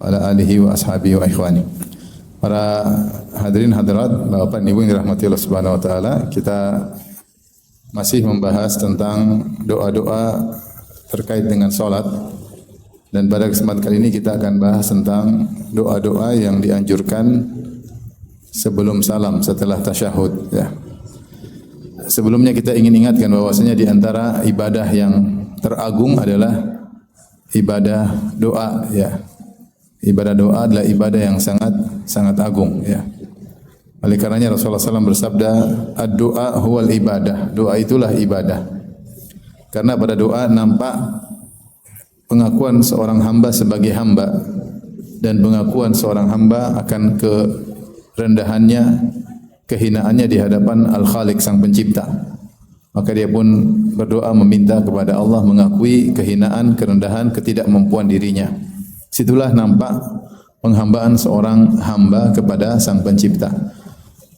wa ala alihi wa ashabihi wa ikhwani. Para hadirin hadirat, Bapak Ibu yang dirahmati Allah Subhanahu wa taala, kita masih membahas tentang doa-doa terkait dengan salat. Dan pada kesempatan kali ini kita akan bahas tentang doa-doa yang dianjurkan sebelum salam, setelah tasyahud, ya. Sebelumnya kita ingin ingatkan bahwasanya di antara ibadah yang teragung adalah ibadah doa, ya. Ibadah doa adalah ibadah yang sangat agung, ya. Oleh karenanya Rasulullah SAW bersabda, "Ad-du'a huwal ibadah." Doa itulah ibadah. Karena pada doa nampak pengakuan seorang hamba sebagai hamba dan pengakuan seorang hamba akan kerendahannya, kehinaannya di hadapan Al-Khaliq, Sang Pencipta. Maka dia pun berdoa meminta kepada Allah mengakui kehinaan, kerendahan, ketidakmampuan dirinya. Situlah nampak penghambaan seorang hamba kepada Sang Pencipta.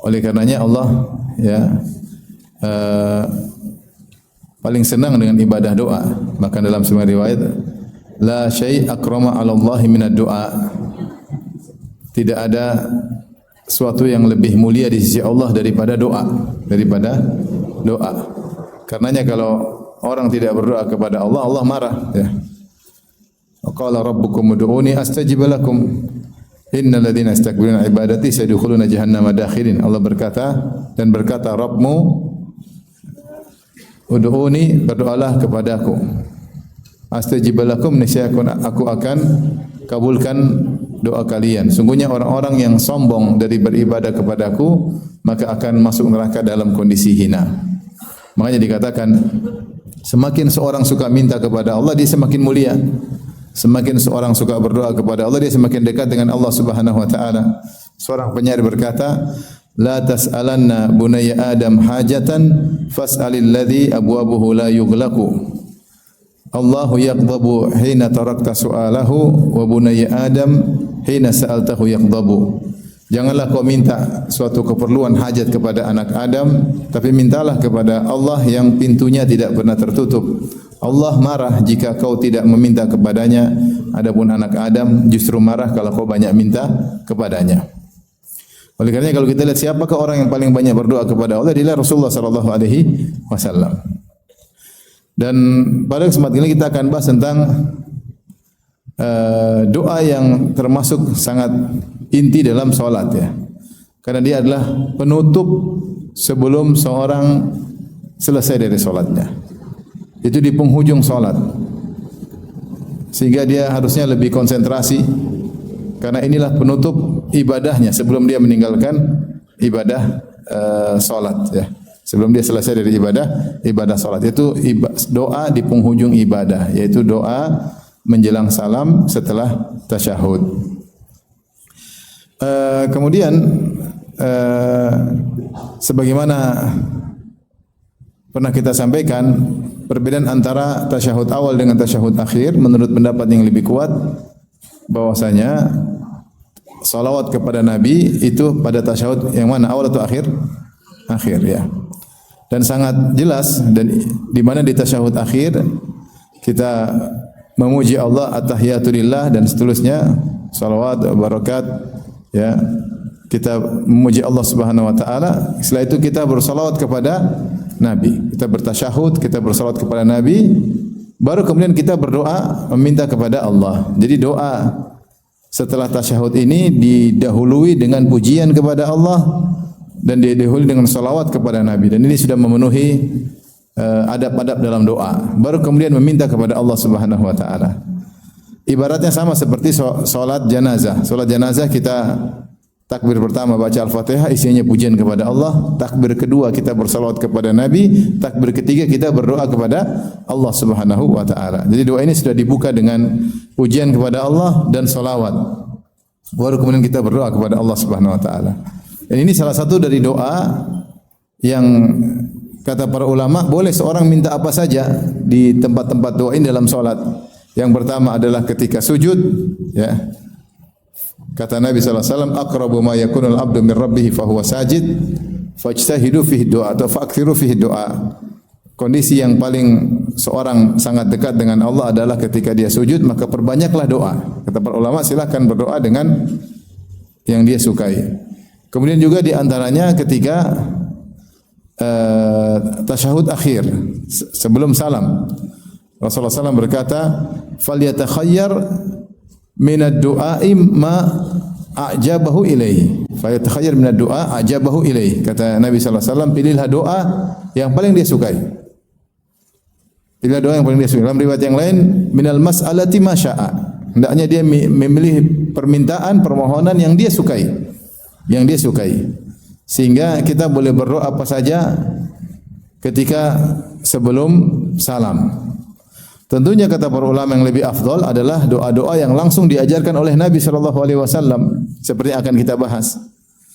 Oleh karenanya Allah, ya, paling senang dengan ibadah doa. Maka dalam sebuah riwayat, la syai' akrama 'ala Allah minad du'a. Tidak ada suatu yang lebih mulia di sisi Allah daripada doa, Karenanya kalau orang tidak berdoa kepada Allah, Allah marah, ya. Qala rabbukum ud'uni astajib lakum innal ladzina yastakbiruna ibadati sayadkhuluna jahannama dakhirin. Allah berkata Rabbmu, ud'uni, berdoalah kepadaku, astajib lakum, niscaya aku akan kabulkan doa kalian. Sungguhnya orang-orang yang sombong dari beribadah kepadaku maka akan masuk neraka dalam kondisi hina. Makanya dikatakan semakin seorang suka minta kepada Allah, dia semakin mulia. Semakin seorang suka berdoa kepada Allah, dia semakin dekat dengan Allah Subhanahu wa taala. Seorang penyair berkata, la tas'alanna bunayya Adam hajatan fas'alil ladzi abwabuhu la yughlaqu. Allahu yaqdabu hina tarakta su'alahu wa bunayya Adam hina sa'altahu yaqdabu. Janganlah kau minta suatu keperluan hajat kepada anak Adam, tapi mintalah kepada Allah yang pintunya tidak pernah tertutup. Allah marah jika kau tidak meminta kepadanya, adapun anak Adam justru marah kalau kau banyak minta kepadanya. Oleh karenanya kalau kita lihat siapakah orang yang paling banyak berdoa kepada Allah, adalah Rasulullah sallallahu alaihi wasallam. Dan pada kesempatan ini kita akan bahas tentang doa yang termasuk sangat inti dalam salat, ya. Karena dia adalah penutup sebelum seorang selesai dari salatnya. Itu di penghujung salat. Sehingga dia harusnya lebih konsentrasi karena inilah penutup ibadahnya sebelum dia meninggalkan ibadah salat, ya. Sebelum dia selesai dari ibadah salat, itu doa di penghujung ibadah, yaitu doa menjelang salam setelah tasyahud. Kemudian sebagaimana pernah kita sampaikan, perbedaan antara tasyahud awal dengan tasyahud akhir menurut pendapat yang lebih kuat bahwasanya salawat kepada Nabi itu pada tasyahud yang mana, awal atau akhir? Akhir, ya. Dan sangat jelas dan di mana di tasyahud akhir kita memuji Allah, at-tahiyatulillah dan seterusnya, salawat, barakat, ya. Kita memuji Allah Subhanahu wa taala. Setelah itu kita bersalawat kepada Nabi. Kita bertasyahud, kita bersalawat kepada Nabi, baru kemudian kita berdoa meminta kepada Allah. Jadi doa setelah tasyahud ini didahului dengan pujian kepada Allah dan didahului dengan salawat kepada Nabi. Dan ini sudah memenuhi adab-adab dalam doa. Baru kemudian meminta kepada Allah Subhanahu wa taala. Ibaratnya sama seperti salat jenazah. Salat jenazah kita takbir pertama baca Al-Fatihah, isinya pujian kepada Allah. Takbir kedua kita bersalawat kepada Nabi. Takbir ketiga kita berdoa kepada Allah Subhanahu wa taala. Jadi doa ini sudah dibuka dengan pujian kepada Allah dan salawat. Baru kemudian kita berdoa kepada Allah Subhanahu wa taala. Dan ini salah satu dari doa yang kata para ulama boleh seorang minta apa saja di tempat-tempat doa ini dalam salat. Yang pertama adalah ketika sujud, ya. Kata Nabi sallallahu alaihi wasallam, aqrabu ma yakunul abdu min rabbih fa huwa sajid fajtahidu fihi du'a atau fa'kthiru fihi du'a. Kondisi yang paling seorang sangat dekat dengan Allah adalah ketika dia sujud, maka perbanyaklah doa. Kata para ulama, silakan berdoa dengan yang dia sukai. Kemudian juga di antaranya ketika tasyahud akhir sebelum salam. Rasulullah SAW berkata, "Falyatakhayyar minad du'a'i ma a'jabahu ilaihi." Falyatakhayyar minad du'a a'jabahu ilaihi. Kata Nabi SAW, pilihlah doa yang paling dia sukai. Pilihlah doa yang paling dia sukai. Dalam riwayat yang lain, minal mas'alati ma sya'a. Hendaknya dia memilih permintaan, permohonan yang dia sukai. Yang dia sukai. Sehingga kita boleh berdoa apa saja ketika sebelum salam. Tentunya kata para ulama yang lebih afdal adalah doa-doa yang langsung diajarkan oleh Nabi sallallahu alaihi wasallam seperti yang akan kita bahas.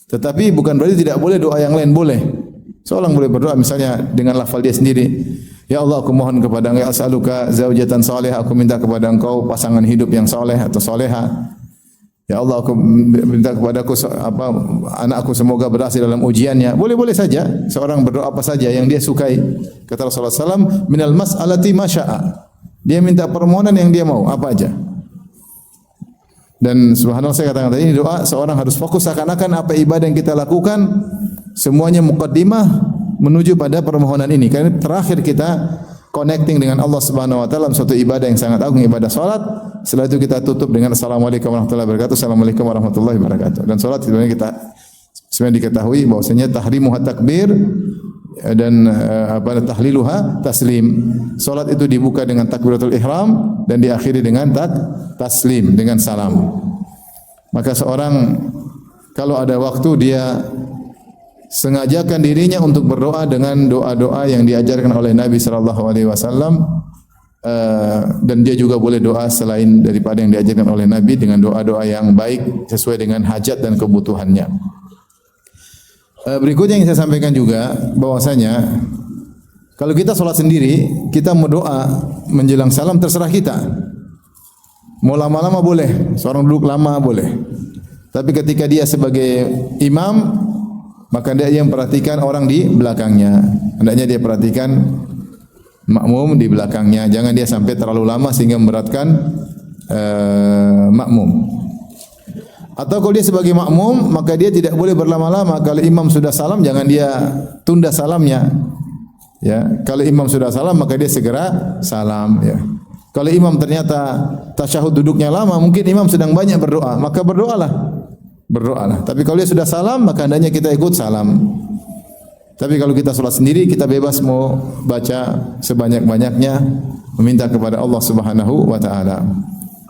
Tetapi bukan berarti tidak boleh doa yang lain, boleh. Seorang boleh berdoa misalnya dengan lafal dia sendiri. Ya Allah, aku mohon kepada Engkau, as'aluka zaujatan salihah, aku minta kepada Engkau pasangan hidup yang saleh atau salehah. Ya Allah, aku minta kepadaku anakku semoga berhasil dalam ujiannya. Boleh-boleh saja seorang berdoa apa saja yang dia sukai. Kata Rasulullah SAW, minal mas'alati ma sya'a. Dia minta permohonan yang dia mau, apa aja. Dan subhanallah, saya katakan tadi, ini doa seorang harus fokus seakan-akan apa ibadah yang kita lakukan semuanya muqaddimah menuju pada permohonan ini. Karena terakhir kita connecting dengan Allah Subhanahu wa taala dalam suatu ibadah yang sangat agung, ibadah salat. Setelah itu kita tutup dengan assalamualaikum warahmatullahi wabarakatuh. Assalamualaikum warahmatullahi wabarakatuh. Dan salat sebenarnya diketahui bahwasanya tahrimuha takbir dan tahliluha taslim. Salat itu dibuka dengan takbiratul ihram dan diakhiri dengan taslim, dengan salam. Maka seorang kalau ada waktu dia sengajakan dirinya untuk berdoa dengan doa-doa yang diajarkan oleh Nabi sallallahu alaihi wasallam, dan dia juga boleh doa selain daripada yang diajarkan oleh Nabi dengan doa-doa yang baik sesuai dengan hajat dan kebutuhannya. Berikutnya yang saya sampaikan juga bahwasanya kalau kita sholat sendiri, kita mau doa menjelang salam terserah kita. Mau lama-lama boleh, seorang duduk lama boleh. Tapi ketika dia sebagai imam, maka dia memperhatikan orang di belakangnya. Hendaknya dia perhatikan makmum di belakangnya. Jangan dia sampai terlalu lama sehingga memberatkan makmum. Atau kalau dia sebagai makmum, maka dia tidak boleh berlama-lama. Kalau imam sudah salam, jangan dia tunda salamnya. Ya, kalau imam sudah salam, maka dia segera salam. Ya. Kalau imam ternyata tasyahud duduknya lama, mungkin imam sedang banyak berdoa, maka berdoalah. Tapi kalau dia sudah salam, maka hendaknya kita ikut salam. Tapi kalau kita sholat sendiri, kita bebas mau baca sebanyak-banyaknya, meminta kepada Allah Subhanahu wa taala.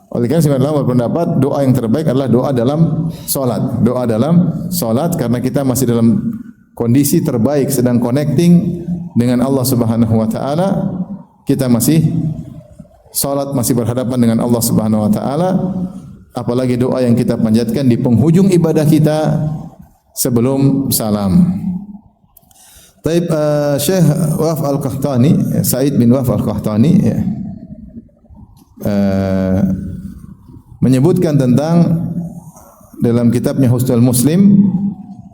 Oleh karena sebagian ulama berpendapat doa yang terbaik adalah doa dalam salat. Doa dalam salat karena kita masih dalam kondisi terbaik, sedang connecting dengan Allah Subhanahu wa taala. Kita masih salat, masih berhadapan dengan Allah Subhanahu wa taala. Apalagi doa yang kita panjatkan di penghujung ibadah kita sebelum salam. Taib Syekh Waf Al-Qahtani, Said bin Waf Al-Qahtani menyebutkan tentang dalam kitabnya Husnul Muslim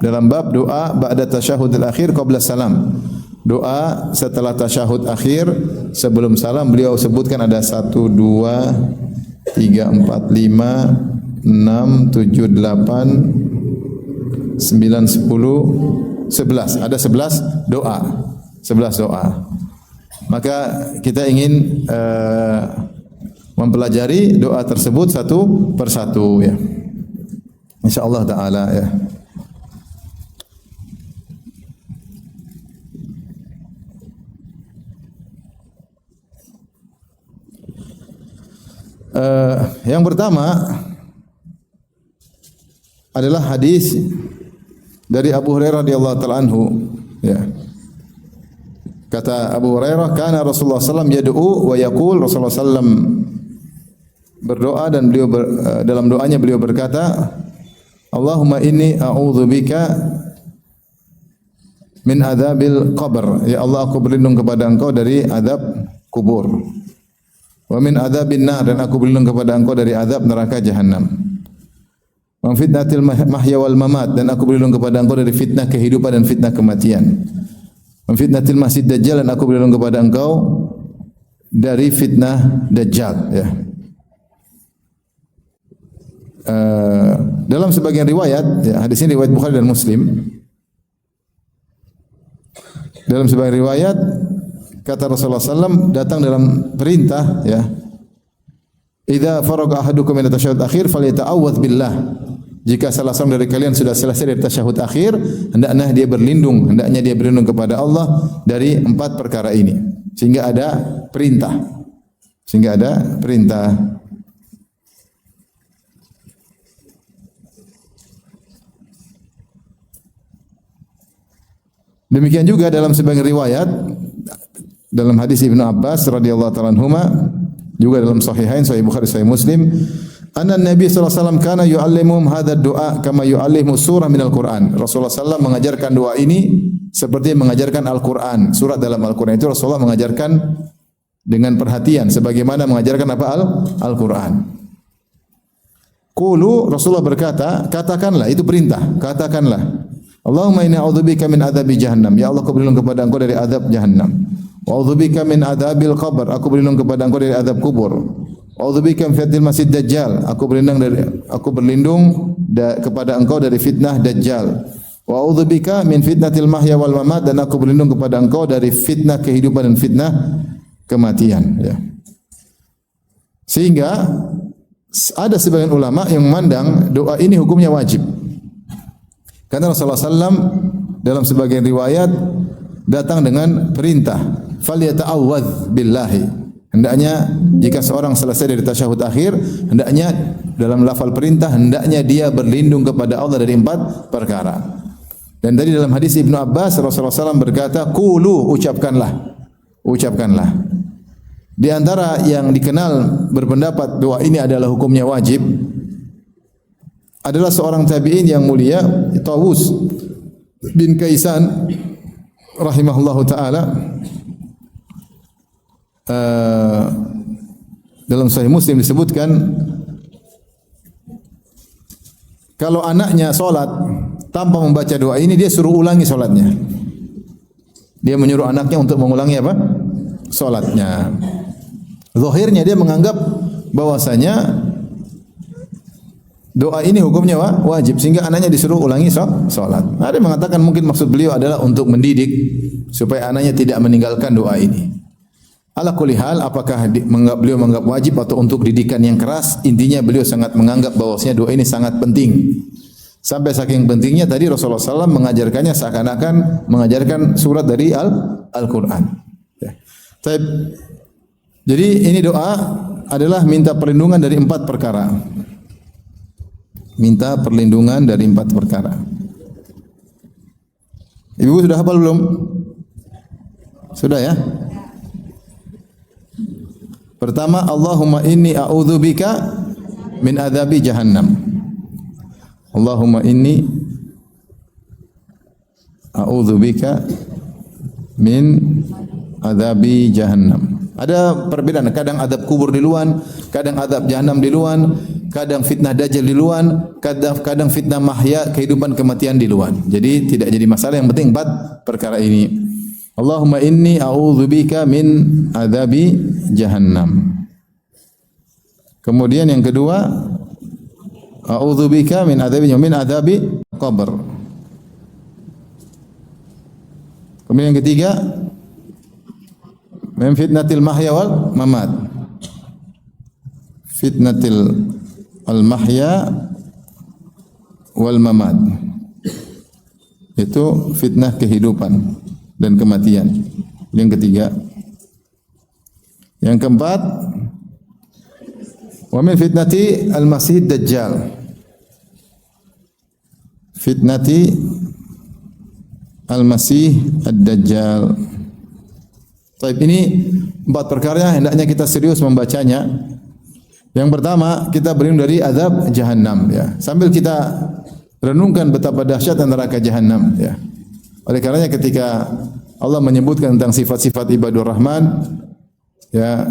dalam bab doa ba'da tasyahudil akhir qabla salam. Doa setelah tasyahud akhir sebelum salam, beliau sebutkan ada 1 2 3 4 5 6 7 8 9 10 11. Ada 11 doa. 11 doa. Maka kita ingin mempelajari doa tersebut satu persatu ya. Insyaallah taala ya. Yang pertama adalah hadis dari Abu Hurairah radhiyallahu taala anhu ya. Kata Abu Hurairah, kana Rasulullah sallallahu alaihi wasallam yad'u wa yaqul, Rasulullah sallallahu berdoa dan beliau dalam doanya beliau berkata, Allahumma inni a'udzubika min adzabil qabr. Ya Allah, aku berlindung kepada Engkau dari azab kubur. Wa min adzabin nar, dan aku berlindung kepada Engkau dari azab neraka jahanam. Wa fitnatil mahya wal mamat, dan aku berlindung kepada Engkau dari fitnah kehidupan dan fitnah kematian. Wa fitnatil masjid dajjal, dan aku berlindung kepada Engkau dari fitnah Dajjal, ya. Dalam sebagian riwayat, ya, hadis ini riwayat Bukhari dan Muslim. Dalam sebagian riwayat kata Rasulullah SAW datang dalam perintah, ya, idza faraga ahadukum min at-tasyahhud akhir falyata'awwadz billah. Jika salah seorang dari kalian sudah selesai dari tasyahud akhir, hendaknya dia berlindung kepada Allah dari 4 perkara ini. Sehingga ada perintah. Demikian juga dalam sebagian riwayat dalam hadis Ibnu Abbas radhiyallahu ta'ala anhuma, juga dalam sahihain, sahih Bukhari, sahih Muslim, anna Nabi sallallahu alaihi wasallam kana yu'allimuhum hadzal du'a kama yu'allimu surah minal Qur'an. Rasulullah sallallahu mengajarkan doa ini seperti mengajarkan Al-Qur'an, surat dalam Al-Qur'an itu Rasulullah mengajarkan dengan perhatian sebagaimana mengajarkan apa Al-Qur'an. Qulu, Rasulullah berkata, katakanlah, itu perintah, katakanlah, Allahumma inni a'udzubika min adzabi jahannam. Ya Allah, aku berlindung kepada Engkau dari azab jahannam. Wa a'udzubika min adzabil qabr. Aku berlindung kepada Engkau dari azab kubur. Wa a'udzubika min fitnatil masih dajjal. Aku berlindung kepada Engkau dari fitnah dajjal. Wa a'udzubika min fitnatil mahya wal mamat, dan aku berlindung kepada Engkau dari fitnah kehidupan dan fitnah kematian, ya. Sehingga ada sebagian ulama yang memandang doa ini hukumnya wajib. Karena Rasulullah SAW dalam sebagian riwayat datang dengan perintah, falyata'awwadz billahi. Hendaknya jika seorang selesai dari tasyahud akhir, hendaknya dalam lafal perintah, hendaknya dia berlindung kepada Allah dari 4 perkara. Dan tadi dalam hadis Ibnu Abbas, Rasulullah SAW berkata, qulu, ucapkanlah. Di antara yang dikenal berpendapat doa ini adalah hukumnya wajib adalah seorang tabi'in yang mulia, Tawus bin Kaisan rahimahullahu taala. Dalam Sahih Muslim disebutkan kalau anaknya salat tanpa membaca doa ini, dia suruh ulangi salatnya. Dia menyuruh anaknya untuk mengulangi apa? Salatnya. Zahirnya dia menganggap bahwasanya doa ini hukumnya wajib, sehingga anaknya disuruh ulangi salat. Ada yang mengatakan mungkin maksud beliau adalah untuk mendidik supaya anaknya tidak meninggalkan doa ini. Ala kulli hal, apakah beliau menganggap wajib atau untuk didikan yang keras, intinya beliau sangat menganggap bahwasanya doa ini sangat penting. Sampai saking pentingnya tadi Rasulullah SAW mengajarkannya seakan-akan mengajarkan surat dari Al-Quran. Ya. Jadi ini doa adalah minta perlindungan dari 4 perkara. Minta perlindungan dari 4 perkara. Ibu sudah hafal belum? Sudah, ya? Pertama, Allahumma inni a'udzubika min adzabi jahannam. Allahumma inni a'udzubika min adzabi jahannam. Ada perbedaan, kadang azab kubur duluan, kadang azab jahannam duluan, kadang fitnah dajjal duluan, kadang fitnah mahya, kehidupan kematian duluan. Jadi tidak jadi masalah, yang penting 4 perkara ini. Allahumma inni a'udzubika min adzabi jahannam. Kemudian yang kedua, a'udzubika min adzabi qabr. Kemudian yang ketiga, min fitnatil mahya wal mamat. Fitnatil al-mahya wal mamat. Itu fitnah kehidupan dan kematian. Yang ketiga. Yang keempat, wa min fitnati al-masih dajjal. Fitnati al-masih ad-dajjal. Baik, ini 4 perkara hendaknya kita serius membacanya. Yang pertama, kita berlindung dari azab jahannam, ya. Sambil kita renungkan betapa dahsyat neraka jahannam, ya. Oleh karenanya ketika Allah menyebutkan tentang sifat-sifat ibadur rahman, ya,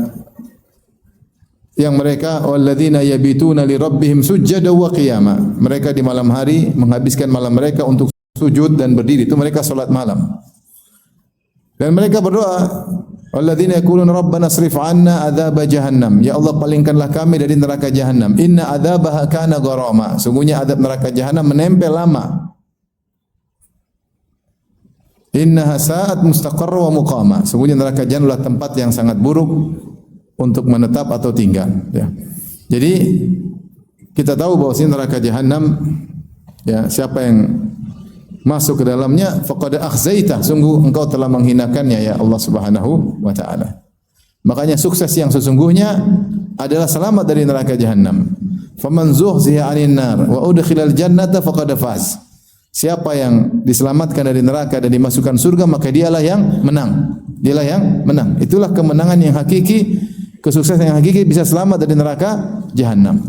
yang mereka walladzina yabituna li rabbihim sujjada wa qiyama. Mereka di malam hari menghabiskan malam mereka untuk sujud dan berdiri. Itu mereka salat malam. Dan mereka berdoa Walladzina yaquluna rabbana srif 'anna adzab jahannam. Ya Allah, palingkanlah kami dari neraka jahannam. Inna adzabaha kana gharama. Sungguhnya azab neraka jahannam menempel lama. Innaha sa'at mustaqarra wa muqama. Sungguhnya neraka jahannam adalah tempat yang sangat buruk untuk menetap atau tinggal, ya. Jadi kita tahu bahwa neraka jahannam, ya, siapa yang masuk ke dalamnya faqad akhzaita, sungguh engkau telah menghinakannya ya Allah Subhanahu wa taala. Makanya sukses yang sesungguhnya adalah selamat dari neraka jahannam. Faman zuhziha 'anil nar wa udkhilal jannata faqad faz. Siapa yang diselamatkan dari neraka dan dimasukkan surga, maka dialah yang menang. Dialah yang menang. Itulah kemenangan yang hakiki, kesuksesan yang hakiki, bisa selamat dari neraka jahannam.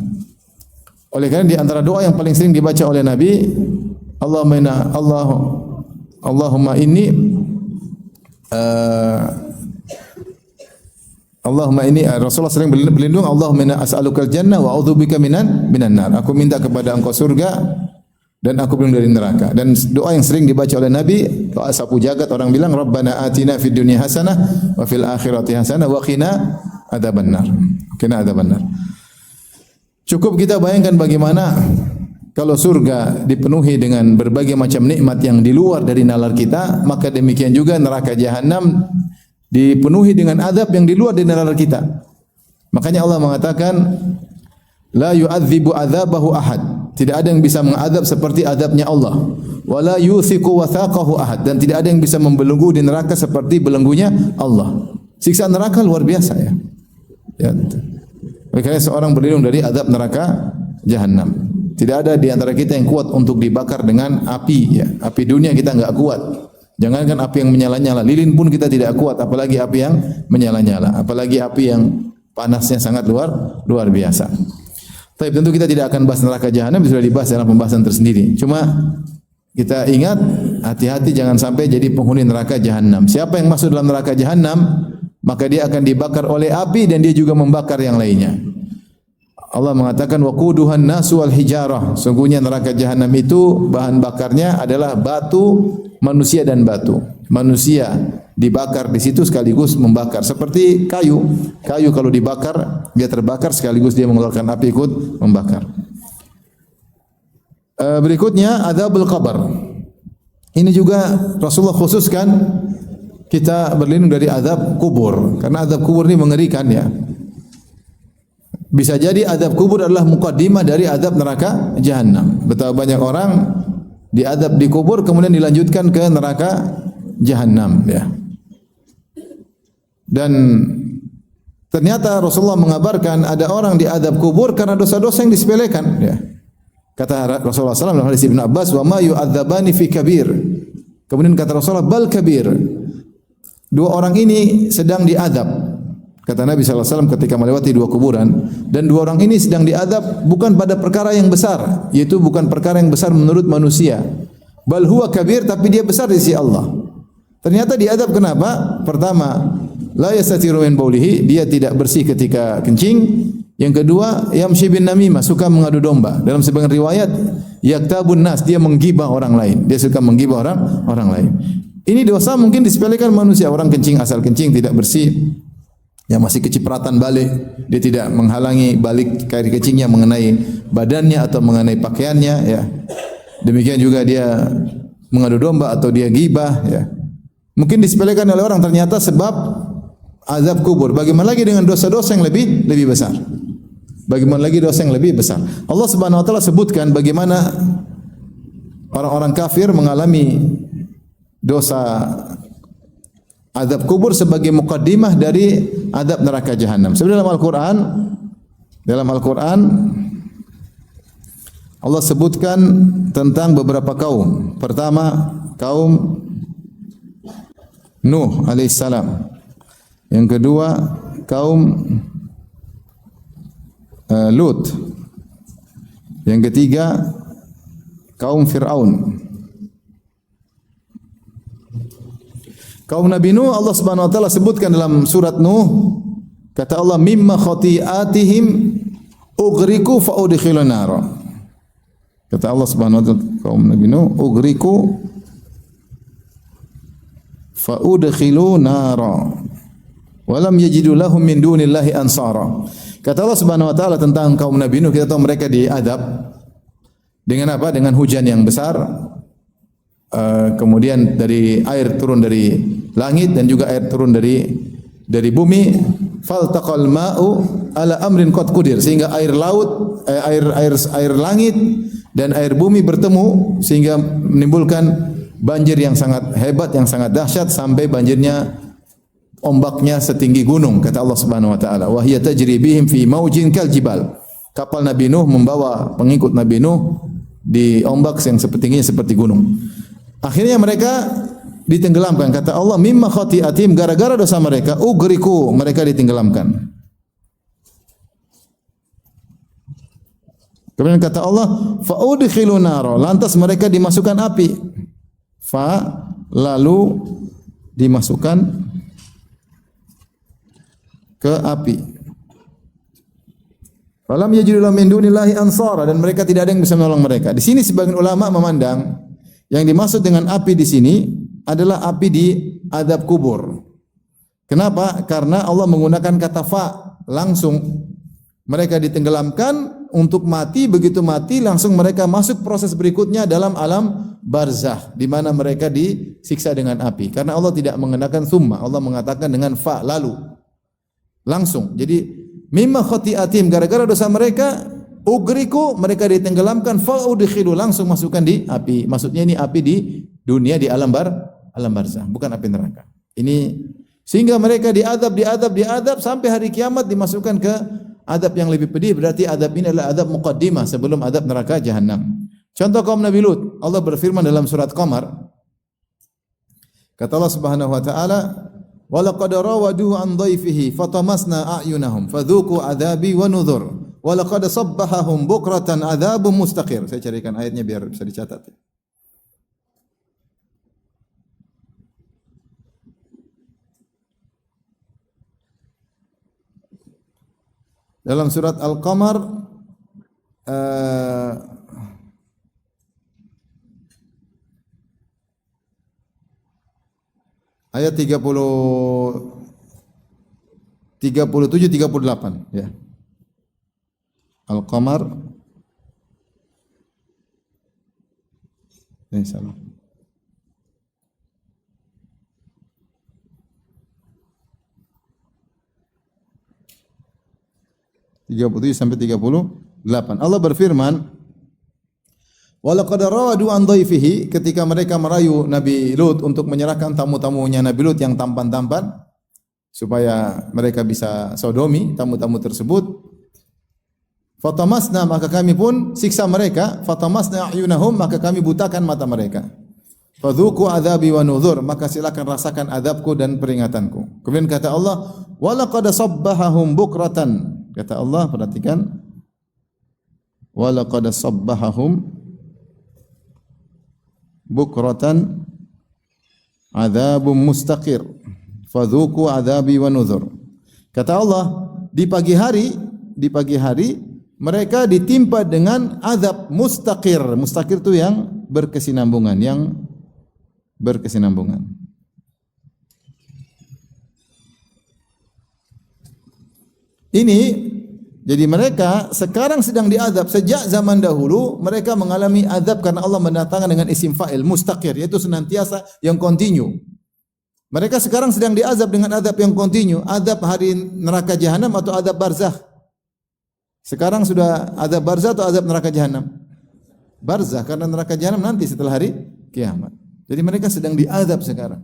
Oleh karena di antara doa yang paling sering dibaca oleh Nabi, Allahumma inni Rasulullah sering berlindung, Allahumma inna as'alukal jannah wa a'udzubika minan nar. Aku minta kepada engkau surga dan aku berlindung dari neraka. Dan doa yang sering dibaca oleh Nabi, doa sapu jagat, orang bilang Rabbana atina fid dunya hasanah wa fil akhirati hasanah wa qina adzabannar. Qina adzabannar. Cukup kita bayangkan bagaimana kalau surga dipenuhi dengan berbagai macam nikmat yang di luar dari nalar kita, maka demikian juga neraka jahanam dipenuhi dengan azab yang di luar dari nalar kita. Makanya Allah mengatakan, la yu'adzibu adzabahu ahad. Tidak ada yang bisa mengadab seperti adabnya Allah. Wa la yuthiqu wathaqahu ahad. Dan tidak ada yang bisa membelenggu di neraka seperti belenggunya Allah. Siksa neraka luar biasa, ya. Ya. Karena seorang berlindung dari azab neraka jahanam. Tidak ada di antara kita yang kuat untuk dibakar dengan api, ya. Api dunia kita enggak kuat. Jangankan api yang menyala-nyala, lilin pun kita tidak kuat, apalagi api yang menyala-nyala, apalagi api yang panasnya sangat luar biasa. Tapi tentu kita tidak akan bahas neraka jahanam, sudah dibahas dalam pembahasan tersendiri. Cuma kita ingat, hati-hati jangan sampai jadi penghuni neraka jahanam. Siapa yang masuk dalam neraka jahanam, maka dia akan dibakar oleh api dan dia juga membakar yang lainnya. Allah mengatakan waquduhan nasu wal hijarah. Sungguhnya neraka jahanam itu bahan bakarnya adalah batu, manusia dan batu. Manusia dibakar di situ sekaligus membakar seperti kayu. Kayu kalau dibakar dia terbakar sekaligus dia mengeluarkan api ikut membakar. Berikutnya adzabul qabr. Ini juga Rasulullah khususkan kita berlindung dari azab kubur, karena azab kubur ini mengerikan, ya. Bisa jadi azab kubur adalah muqaddimah dari azab neraka jahanam. Betapa banyak orang diazab di kubur kemudian dilanjutkan ke neraka jahanam, ya. Dan ternyata Rasulullah mengabarkan ada orang diazab kubur karena dosa-dosa yang disepelekan, ya. Kata Rasulullah SAW dalam hadis Ibnu Abbas, wa ma yu'adzabani fi kabir. Kemudian kata Rasulullah, bal kabir. Dua orang ini sedang diazab. Kata Nabi SAW ketika melewati dua kuburan, dan dua orang ini sedang diazab bukan pada perkara yang besar, yaitu bukan perkara yang besar menurut manusia. Bal huwa kabir, tapi dia besar di sisi Allah. Ternyata diazab kenapa? Pertama, la yastatiru min baulihi, dia tidak bersih ketika kencing. Yang kedua, yamshi bin namimah, suka mengadu domba. Dalam sebagian riwayat, yaktabun nas, dia menggibah orang lain. Dia suka menggibah orang lain. Ini dosa mungkin disepelekan manusia. Orang kencing asal kencing tidak bersih, yang masih kecipratan balik, dia tidak menghalangi balik air kencingnya mengenai badannya atau mengenai pakaiannya, ya. Demikian juga dia mengadu domba atau dia gibah, ya. Mungkin disepelekan oleh orang, ternyata sebab azab kubur. Bagaimana lagi dengan dosa-dosa yang lebih besar? Bagaimana lagi dosa yang lebih besar? Allah Subhanahu wa taala sebutkan bagaimana orang-orang kafir mengalami dosa azab kubur sebagai muqaddimah dari azab neraka jahanam. Sebenarnya dalam Al-Quran Allah sebutkan tentang beberapa kaum. Pertama, kaum Nuh alaihissalam. Yang kedua, kaum Lut. Yang ketiga, kaum Fir'aun. Kaum Nabi Nuh Allah Subhanahu wa taala sebutkan dalam surat Nuh, kata Allah, mimma khati'atihim ughriqu fa udkhilun nar. Kata Allah Subhanahu wa taala, kaum Nabi Nuh ughriqu fa udkhilun nar. Walam yajidu lahum min dunillahi ansara. Kata Allah Subhanahu wa taala tentang kaum Nabi Nuh, kita tahu mereka diadab dengan apa? Dengan hujan yang besar. Kemudian dari air turun dari langit dan juga air turun dari bumi. Faltaqal ma'u ala amrin qad qudir, sehingga air laut, air langit dan air bumi bertemu sehingga menimbulkan banjir yang sangat hebat, yang sangat dahsyat, sampai banjirnya ombaknya setinggi gunung, kata Allah Subhanahu wa taala. Wa hiya tajri bihim fi maujin kal jibal. Kapal Nabi Nuh membawa pengikut Nabi Nuh di ombak yang setingginya seperti gunung. Akhirnya mereka ditenggelamkan, kata Allah, mimma khati'atim, gara-gara dosa mereka, ugriku, mereka ditenggelamkan. Kemudian kata Allah, fa udkhilu naro, lantas mereka dimasukkan api. Lalu dimasukkan ke api. Falam yajidu lahum min dunillahi ansara, dan mereka tidak ada yang bisa menolong mereka. Di sini sebagian ulama memandang yang dimaksud dengan api di sini adalah api di azab kubur. Kenapa? Karena Allah menggunakan kata fa, langsung mereka ditenggelamkan untuk mati. Begitu mati langsung mereka masuk proses berikutnya dalam alam barzah, di mana mereka disiksa dengan api. Karena Allah tidak mengenakan summa, Allah mengatakan dengan fa, lalu langsung. Jadi mimma khati'atim, gara-gara dosa mereka, ugriku, mereka ditenggelamkan, fa udkhilu, langsung masukkan di api. Maksudnya ini api di dunia, di alam barzah, bukan api neraka. Ini sehingga mereka diadab sampai hari kiamat dimasukkan ke adab yang lebih pedih. Berarti adab ini adalah adab muqaddimah sebelum adab neraka jahanam. Contoh kaum Nabi Lut, Allah berfirman dalam surat Qamar, kata Allah Subhanahu wa taala, wa laqad rawaduhu an dhaifihi fatamasna a'yunahum fadzuqu adzabi wa nudhur wa laqad sabbahahum bukratan adzabun mustaqir. Saya carikan ayatnya biar bisa dicatat. Dalam surat Al-Qamar ayat 37 38 ya. Al-Qamar ini salah. Sampai 38. Allah berfirman, walaqad rawadu an dhaifihi, ketika mereka merayu Nabi Lut untuk menyerahkan tamu-tamunya Nabi Lut yang tampan-tampan supaya mereka bisa sodomi tamu-tamu tersebut. Fatamasna, maka kami pun siksa mereka. Fatamasna a'yunahum, maka kami butakan mata mereka. Fadzuqu adzabi wa nudhur, maka silakan rasakan azabku dan peringatanku. Kemudian kata Allah, walaqad sabbahahum bukratan. Kata Allah, perhatikan, walaqad sabbahahum bukratan adzabun mustaqir fadzuqu adzabi wa nuzur. Kata Allah, di pagi hari mereka ditimpa dengan azab mustaqir. Mustaqir itu yang berkesinambungan, Ini jadi mereka sekarang sedang diazab. Sejak zaman dahulu mereka mengalami azab karena Allah mendatangkan dengan isim fa'il mustaqir, yaitu senantiasa, yang kontinu. Mereka sekarang sedang diazab dengan azab yang kontinu. Azab hari neraka jahanam atau azab barzakh? Sekarang sudah azab barzakh atau azab neraka jahanam? Barzakh, karena neraka jahanam nanti setelah hari kiamat. Jadi mereka sedang diazab sekarang.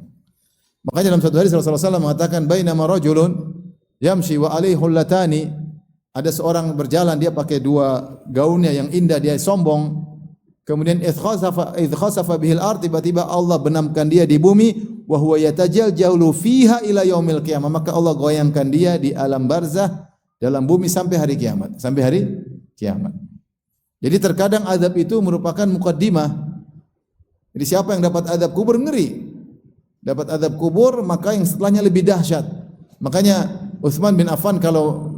Makanya dalam suatu hadis Rasulullah SAW mengatakan, bainama rajulun yamshi wa alaihi hullatani, ada seorang berjalan, dia pakai dua gaunnya yang indah, dia sombong. Kemudian idh khasafa bihil ard, tiba-tiba Allah benamkan dia di bumi, wa huwa yatajaljalu fiha ila yaumil qiyamah, maka Allah goyangkan dia di alam barzah, dalam bumi sampai hari kiamat, Jadi terkadang azab itu merupakan mukaddimah. Jadi siapa yang dapat azab kubur, ngeri. Dapat azab kubur, maka yang setelahnya lebih dahsyat. Makanya Utsman bin Affan kalau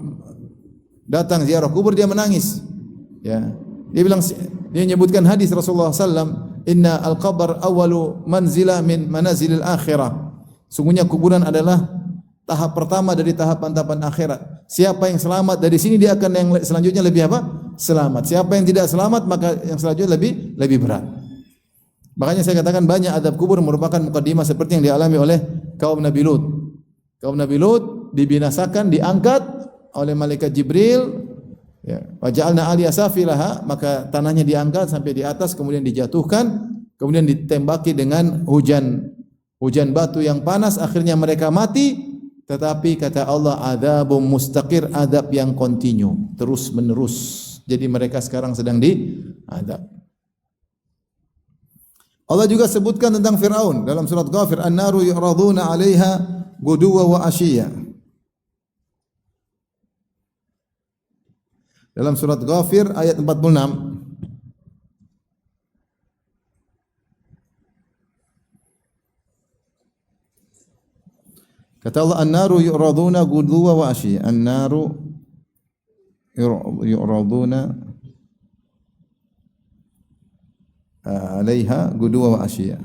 datang ziarah kubur dia menangis. Ya. Dia menyebutkan hadis Rasulullah sallam, "Inna al-qabr awwalu manzila min manazilil akhirah." Sungguhnya kuburan adalah tahap pertama dari tahapan-tahapan akhirat. Siapa yang selamat dari sini dia akan yang selanjutnya lebih apa? Selamat. Siapa yang tidak selamat maka yang selanjutnya lebih berat. Makanya saya katakan banyak azab kubur merupakan mukadimah seperti yang dialami oleh kaum Nabi Lut. Kaum Nabi Lut dibinasakan, diangkat oleh malaikat Jibril. Ya, wa ja'alna 'aliya safilaha, maka tanahnya diangkat sampai di atas kemudian dijatuhkan, kemudian ditembaki dengan hujan batu yang panas, akhirnya mereka mati. Tetapi kata Allah, adzabum mustaqir, adab yang kontinu, terus menerus. Jadi mereka sekarang sedang diadab. Allah juga sebutkan tentang Fir'aun dalam surat Ghafir, an-naru yu'raduna 'alaiha guduwa wa 'ashiyya. Dalam surat Ghafir ayat 46. Kata Allah, an-naru yu'raduna guduwa wa 'ashiyya. An-naru yu'raduna 'alaiha guduwa wa 'ashiyya.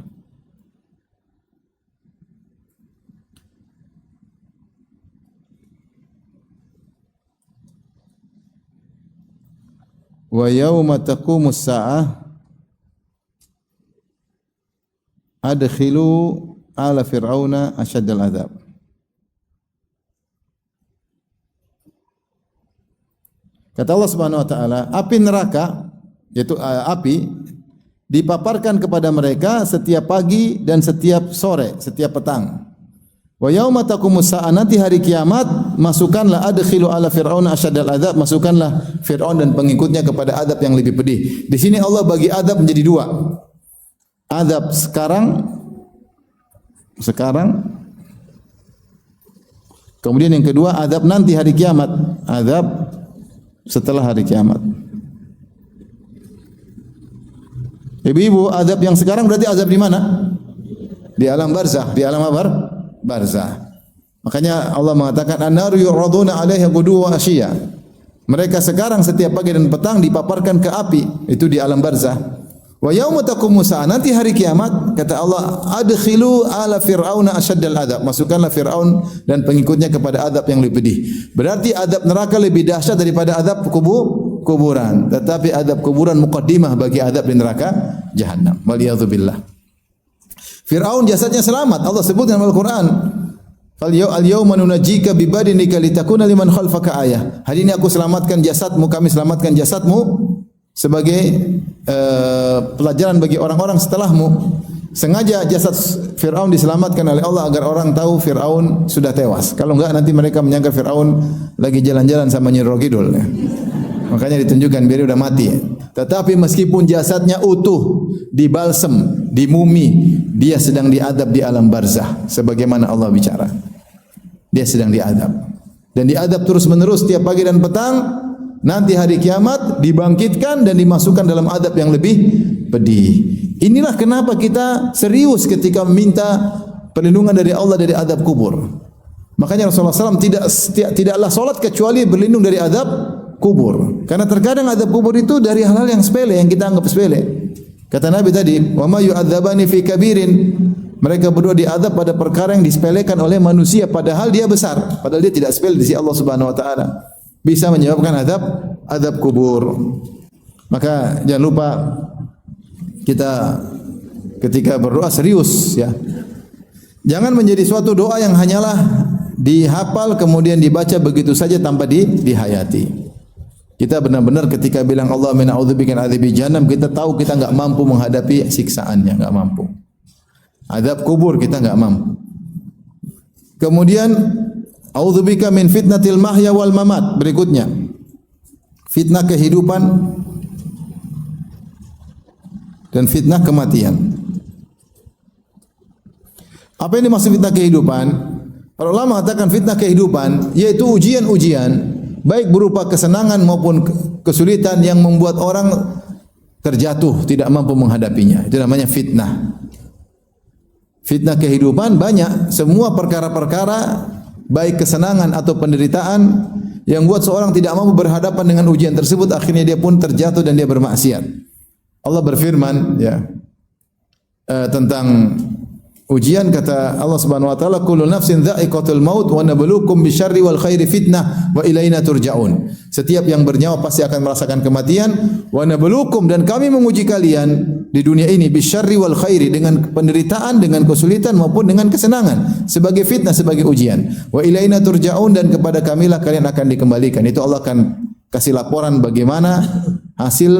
Wa yauma taqumus sa'ah adkhilu ala fir'auna asyaddal adzab. Kata Allah Subhanahu wa taala, api neraka yaitu api dipaparkan kepada mereka setiap pagi dan setiap sore, setiap petang. Wa yauma taqumus sa'a, nanti hari kiamat, masukkanlah adkhilu ala fir'auna asyaddal adzab, masukkanlah Fir'aun dan pengikutnya kepada adab yang lebih pedih. Di sini Allah bagi adab menjadi dua. Adab sekarang, kemudian yang kedua adab nanti hari kiamat, adab setelah hari kiamat. Ibu-ibu, adab yang sekarang berarti adab di mana? Di alam barzah, di alam apa? Barzah. Makanya Allah mengatakan an-naru yu'raduna 'alaiha guduwa wa 'ashiyya. Mereka sekarang setiap pagi dan petang dipaparkan ke api, itu di alam barzah. Wa yauma taqumus sa'a, nanti hari kiamat, kata Allah, adkhilu ala fir'auna asyaddal adzab, masukkanlah Fir'aun dan pengikutnya kepada adab yang lebih pedih. Berarti adab neraka lebih dahsyat daripada adab kuburan. Tetapi adab kuburan muqaddimah bagi adab di neraka jahanam. Waliyadzubillah. Fir'aun jasadnya selamat. Allah sebut dalam Al-Quran, al-yawma nunajjika bi badinika litakuna liman khalfaka ayah. Hari ini aku selamatkan jasadmu, kami selamatkan jasadmu sebagai pelajaran bagi orang-orang setelahmu. Sengaja jasad Fir'aun diselamatkan oleh Allah agar orang tahu Fir'aun sudah tewas. Kalau enggak nanti mereka menyangka Fir'aun lagi jalan-jalan sama Nyi Roro Kidul. Makanya ditunjukkan biar dia udah mati. Tetapi meskipun jasadnya utuh, dibalsem, dimumi, dia sedang diadab di alam barzah. Sebagaimana Allah bicara, dia sedang diadab. Dan diadab terus menerus setiap pagi dan petang. Nanti hari kiamat dibangkitkan dan dimasukkan dalam adab yang lebih pedih. Inilah kenapa kita serius ketika meminta perlindungan dari Allah dari adab kubur. Makanya Rasulullah SAW tidaklah solat kecuali berlindung dari adab kubur. Karena terkadang adab kubur itu dari hal-hal yang sepele, yang kita anggap sepele. Kata Nabi tadi, wa ma yu'adzabani fi kabirin. Mereka berdua diadab pada perkara yang disepelekan oleh manusia, padahal dia besar, padahal dia tidak sepele di sisi Allah Subhanahu wa taala. Bisa menyebabkan adab kubur. Maka jangan lupa kita ketika berdoa serius ya. Jangan menjadi suatu doa yang hanyalah dihafal kemudian dibaca begitu saja tanpa dihayati. Kita benar-benar ketika bilang Allahumma a'udzubika min adzabi jahannam, kita tahu kita enggak mampu menghadapi siksaannya, enggak mampu. Adab kubur kita enggak mampu. Kemudian a'udzubika min fitnatil mahya wal mamat. Berikutnya, fitnah kehidupan dan fitnah kematian. Apa yang dimaksud fitnah kehidupan? Para ulama mengatakan fitnah kehidupan yaitu ujian-ujian baik berupa kesenangan maupun kesulitan yang membuat orang terjatuh, tidak mampu menghadapinya. Itu namanya fitnah. Fitnah kehidupan banyak, semua perkara-perkara baik kesenangan atau penderitaan yang buat seorang tidak mampu berhadapan dengan ujian tersebut, akhirnya dia pun terjatuh dan dia bermaksiat. Allah berfirman ya tentang ujian kata Allah Subhanahu wa taala, kullu nafsin dha'iqatul maut wa nabluukum bisyarri wal khairi fitnah wa ilaina turja'un. Setiap yang bernyawa pasti akan merasakan kematian. Wa nabluukum, dan kami menguji kalian di dunia ini bisyarri wal khairi, dengan penderitaan, dengan kesulitan maupun dengan kesenangan, sebagai fitnah, sebagai ujian. Wa ilaina turja'un, dan kepada kamilah kalian akan dikembalikan. Itu Allah akan kasih laporan bagaimana hasil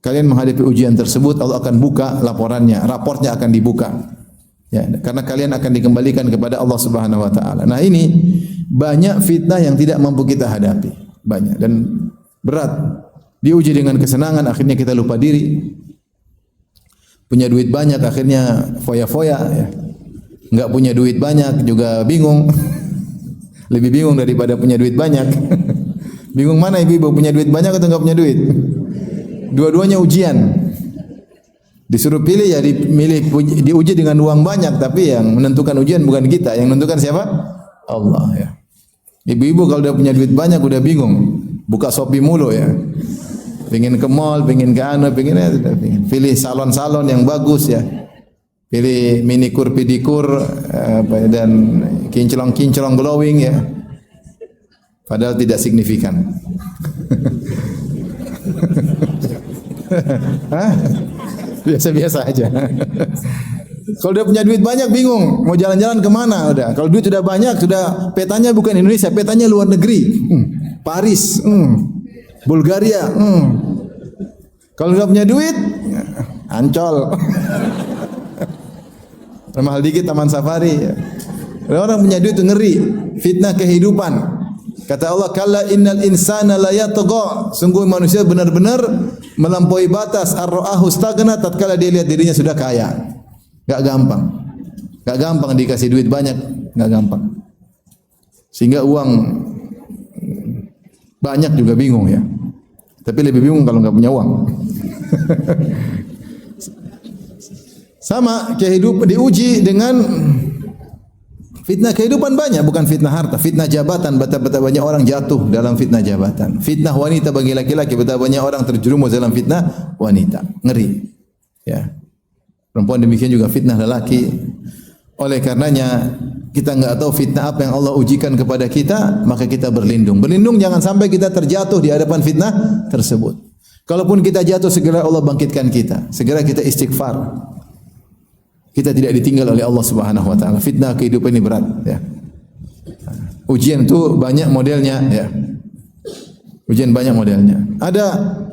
kalian menghadapi ujian tersebut. Allah akan buka laporannya, raportnya akan dibuka. Ya, karena kalian akan dikembalikan kepada Allah Subhanahu wa taala. Nah, ini banyak fitnah yang tidak mampu kita hadapi. Banyak dan berat. Diuji dengan kesenangan, akhirnya kita lupa diri. Punya duit banyak, akhirnya foya-foya, ya. Enggak punya duit banyak juga bingung. Lebih bingung daripada punya duit banyak. Bingung mana ibu-ibu, punya duit banyak atau enggak punya duit? Dua-duanya ujian. Disuruh pilih ya diuji dengan uang banyak, tapi yang menentukan ujian bukan kita, yang menentukan siapa? Allah, ya. Ibu-ibu kalau udah punya duit banyak udah bingung, buka Shopee mulu, ya. Pengen ke mall, pengen ke pengen pilih salon-salon yang bagus, ya. Pilih minikur, pedikur, dan kinclong-kinclong glowing, ya. Padahal tidak signifikan. Hah? Biasa-biasa aja. Kalau udah punya duit banyak bingung mau jalan-jalan kemana. Udah, kalau duit sudah banyak, sudah petanya bukan Indonesia, petanya luar negeri, Paris, Bulgaria. Kalau nggak punya duit, Ancol. Mahal dikit Taman Safari. Orang punya duit itu ngeri, fitnah kehidupan. Kata Allah, kalla innal insana la yatgha. Sungguh manusia benar-benar melampaui batas, ar-ra'ahu staghna, tatkala dia lihat dirinya sudah kaya. Enggak gampang. Enggak gampang dikasih duit banyak, enggak gampang. Sehingga uang banyak juga bingung, ya. Tapi lebih bingung kalau enggak punya uang. Sama kehidupan diuji dengan fitnah kehidupan banyak, bukan fitnah harta, fitnah jabatan. Betapa banyak orang jatuh dalam fitnah jabatan. Fitnah wanita bagi laki-laki, betapa banyak orang terjerumus dalam fitnah wanita. Ngeri. Ya. Perempuan demikian juga fitnah lelaki. Oleh karenanya kita enggak tahu fitnah apa yang Allah ujikan kepada kita, maka kita berlindung. Berlindung jangan sampai kita terjatuh di hadapan fitnah tersebut. Kalaupun kita jatuh, segera Allah bangkitkan kita. Segera kita istighfar. Kita tidak ditinggal oleh Allah Subhanahu wa taala. Fitnah kehidupan ini berat, ya. Ujian itu banyak modelnya, ya. Ujian banyak modelnya.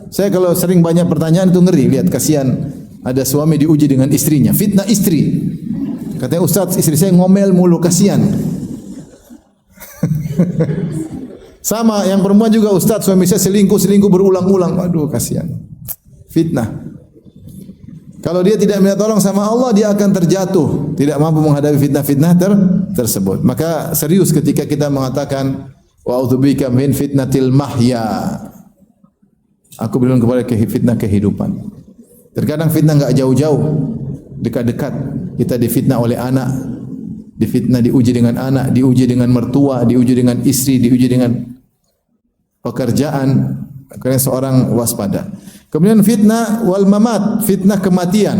Saya kalau sering banyak pertanyaan itu ngeri, lihat kasihan. Ada suami diuji dengan istrinya, fitnah istri. Katanya, Ustaz, istri saya ngomel mulu, kasihan. Sama yang perempuan juga, Ustaz, suami saya selingkuh berulang-ulang. Aduh, kasihan. Fitnah. Kalau dia tidak minta tolong sama Allah, dia akan terjatuh, tidak mampu menghadapi fitnah-fitnah tersebut. Maka serius ketika kita mengatakan wa a'udzubika min fitnatil mahya. Aku berlindung kepada fitnah kehidupan. Terkadang fitnah enggak jauh-jauh, dekat-dekat. Kita difitnah oleh anak, diuji dengan anak, diuji dengan mertua, diuji dengan istri, diuji dengan pekerjaan. Karena seorang waspada. Kemudian fitnah wal mamat, fitnah kematian.